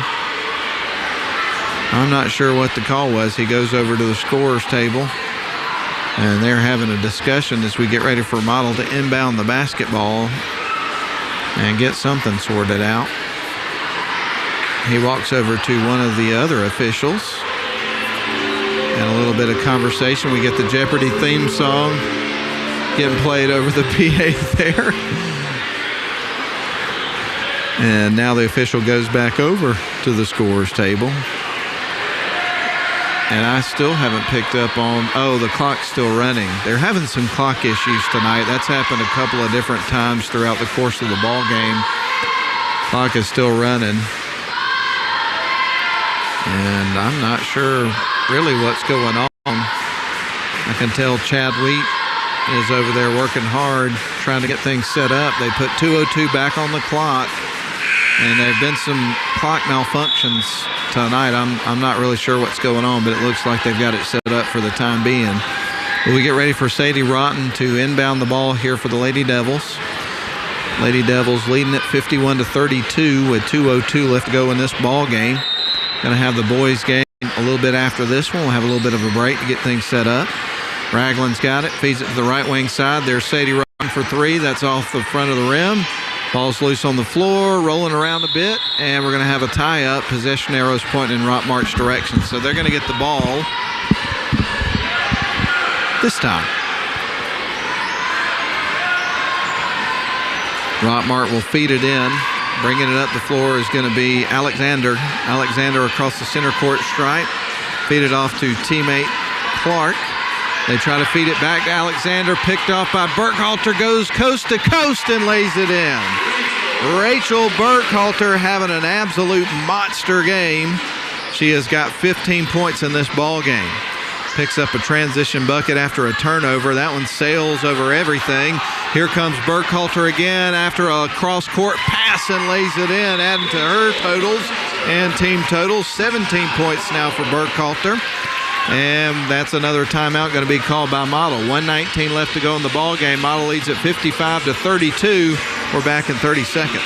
I'm not sure what the call was. He goes over to the scorer's table, and they're having a discussion as we get ready for Model to inbound the basketball and get something sorted out. He walks over to one of the other officials, and a little bit of conversation. We get the Jeopardy theme song getting played over the PA there. And now the official goes back over to the scorer's table. And I still haven't picked up on, the clock's still running. They're having some clock issues tonight. That's happened a couple of different times throughout the course of the ball game. Clock is still running. And I'm not sure really what's going on. I can tell Chad Wheat is over there working hard, trying to get things set up. They put 2:02 back on the clock. And there have been some clock malfunctions tonight. I'm not really sure what's going on, but it looks like they've got it set up for the time being. But we get ready for Sadie Rotten to inbound the ball here for the Lady Devils. Lady Devils leading at 51-32 with 2:02 left to go in this ball game. Going to have the boys game a little bit after this one. We'll have a little bit of a break to get things set up. Ragland's got it, feeds it to the right wing side. There's Sadie Rotten for three. That's off the front of the rim. Ball's loose on the floor, rolling around a bit, and we're going to have a tie-up. Possession arrows pointing in Rockmart's direction. So they're going to get the ball this time. Rockmart will feed it in. Bringing it up the floor is going to be Alexander. Alexander across the center court stripe. Feed it off to teammate Clark. They try to feed it back to Alexander. Picked off by Burkhalter. Goes coast to coast and lays it in. Rachel Burkhalter having an absolute monster game. She has got 15 points in this ball game. Picks up a transition bucket after a turnover. That one sails over everything. Here comes Burkhalter again after a cross-court pass and lays it in, adding to her totals and team totals. 17 points now for Burkhalter. And that's another timeout going to be called by Model. 1:19 left to go in the ball game. Model leads at 55-32. We're back in 30 seconds.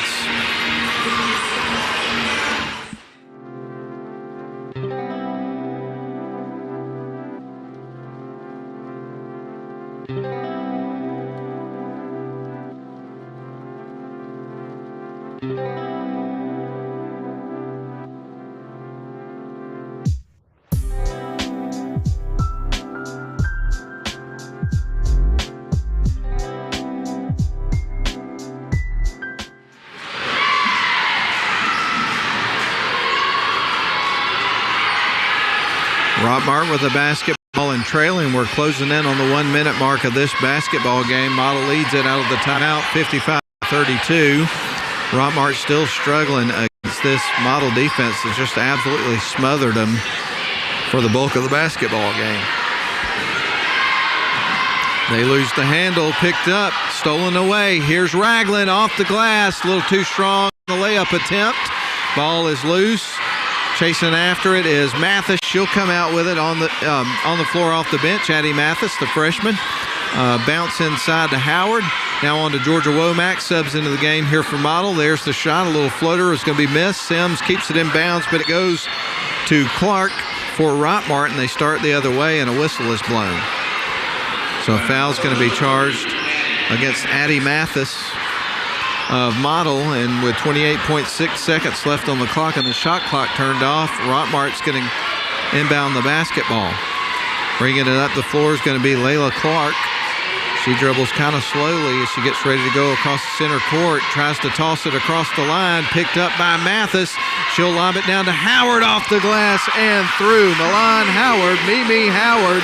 Rockmart with a basketball and trailing. We're closing in on the 1 minute mark of this basketball game. Model leads it out of the timeout, 55-32. Rockmart still struggling against this Model defense that's just absolutely smothered them for the bulk of the basketball game. They lose the handle, picked up, stolen away. Here's Ragland off the glass, a little too strong on the layup attempt. Ball is loose. Chasing after it is Mathis. She'll come out with it on the floor off the bench. Addie Mathis, the freshman. Bounce inside to Howard. Now on to Georgia Womack. Subs into the game here for Model. There's the shot. A little floater is going to be missed. Sims keeps it in bounds, but it goes to Clark for Rockmart, and they start the other way, and a whistle is blown. So a foul's going to be charged against Addie Mathis of Model, and with 28.6 seconds left on the clock and the shot clock turned off, Rockmart's going to inbound the basketball. Bringing it up the floor is going to be Layla Clark. She dribbles kind of slowly as she gets ready to go across the center court, tries to toss it across the line, picked up by Mathis. She'll lob it down to Howard off the glass and through. Milan Howard, Mimi Howard,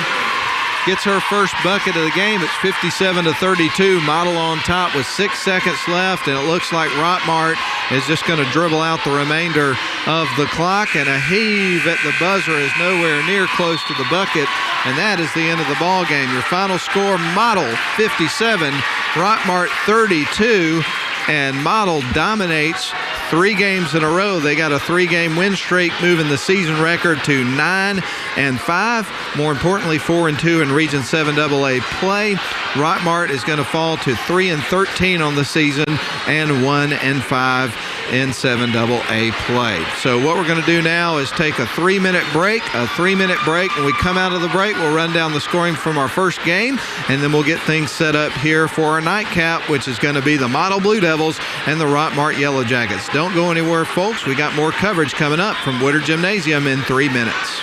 gets her first bucket of the game. It's 57-32. Model on top with 6 seconds left, and it looks like Rockmart is just going to dribble out the remainder of the clock, and a heave at the buzzer is nowhere near close to the bucket, and that is the end of the ball game. Your final score, Model 57, Rockmart 32, and Model dominates 3 games in a row. They got a 3-game win streak, moving the season record to 9-5. More importantly, 4-2 in Region 7 AA play. Rockmart is going to fall to 3-13 on the season and 1-5 in 7 AA play. So what we're going to do now is take a 3-minute break. When we come out of the break, we'll run down the scoring from our first game, and then we'll get things set up here for our nightcap, which is going to be the Model Blue Devils and the Rockmart Yellow Jackets. Don't go anywhere, folks. We got more coverage coming up from Woodard Gymnasium in 3 minutes.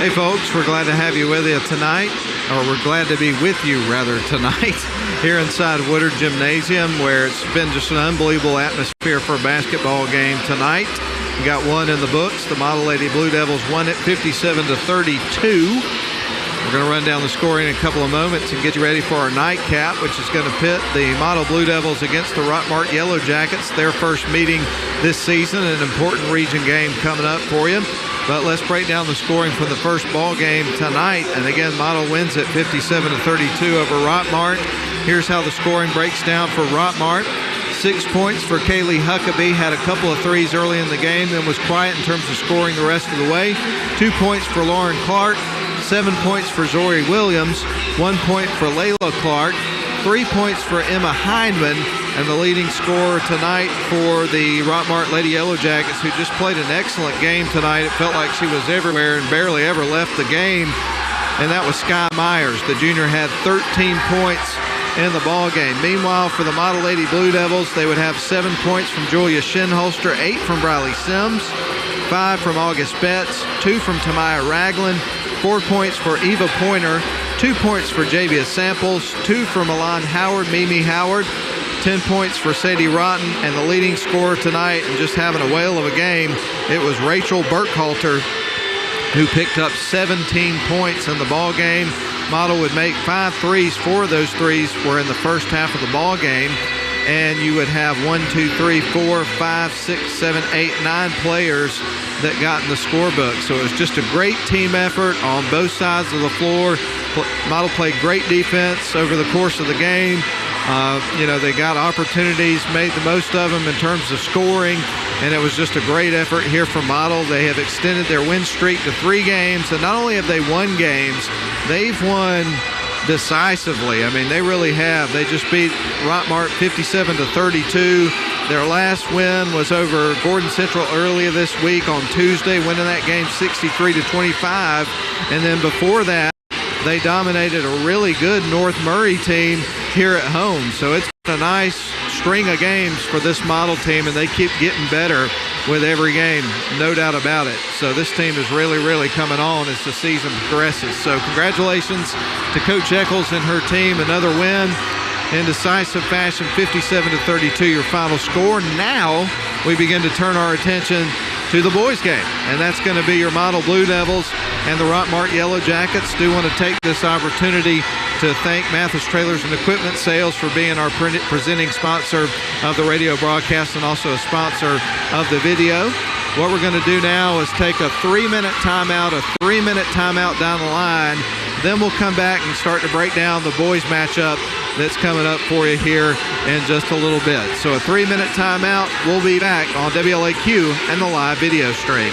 Hey folks, we're glad to have you with you tonight, or we're glad to be with you rather tonight here inside Woodard Gymnasium, where it's been just an unbelievable atmosphere for a basketball game tonight. We got one in the books. The Model Lady Blue Devils won it 57-32. We're going to run down the scoring in a couple of moments and get you ready for our nightcap, which is going to pit the Model Blue Devils against the Rockmart Yellow Jackets, their first meeting this season, an important region game coming up for you. But let's break down the scoring from the first ball game tonight. And again, Model wins at 57-32 over Rockmart. Here's how the scoring breaks down for Rockmart. 6 points for Kaylee Huckabee, had a couple of threes early in the game, then was quiet in terms of scoring the rest of the way. 2 points for Lauren Clark, 7 points for Zori Williams, 1 point for Layla Clark, 3 points for Emma Hindman, and the leading scorer tonight for the Rockmart Lady Yellow Jackets, who just played an excellent game tonight. It felt like she was everywhere and barely ever left the game, and that was Sky Myers. The junior had 13 points in the ball game. Meanwhile, for the Model Lady Blue Devils, they would have 7 points from Julia Shinholster, 8 from Briley Sims, 5 from August Betts, 2 from Tamaya Ragland, 4 points for Eva Pointer, 2 points for Javia Samples, 2 from Milan Howard, Mimi Howard, 10 points for Sadie Rotten, and the leading scorer tonight, and just having a whale of a game, it was Rachel Burkhalter, who picked up 17 points in the ball game. Model would make 5 threes. 4 of those threes were in the first half of the ball game, and you would have 1, 2, 3, 4, 5, 6, 7, 8, 9 players that got in the scorebook. So it was just a great team effort on both sides of the floor. Model played great defense over the course of the game. They got opportunities, made the most of them in terms of scoring, and it was just a great effort here from Model. They have extended their win streak to 3 games, and not only have they won games, they've won decisively. I mean, they really have. They just beat Rockmart 57-32. Their last win was over Gordon Central earlier this week on Tuesday, winning that game 63-25, and then before that, they dominated a really good North Murray team here at home. So it's been a nice string of games for this Model team, and they keep getting better with every game, no doubt about it. So this team is really, really coming on as the season progresses. So congratulations to Coach Eccles and her team. Another win in decisive fashion, 57-32, your final score. Now we begin to turn our attention to the boys game, and that's going to be your Model Blue Devils and the Rockmart Yellow Jackets. Do want to take this opportunity to thank Mathis Trailers and Equipment Sales for being our presenting sponsor of the radio broadcast and also a sponsor of the video. What we're going to do now is take a 3-minute timeout, down the line. Then we'll come back and start to break down the boys matchup that's coming up for you here in just a little bit. So a 3-minute timeout. We'll be back on WLAQ and the live video stream.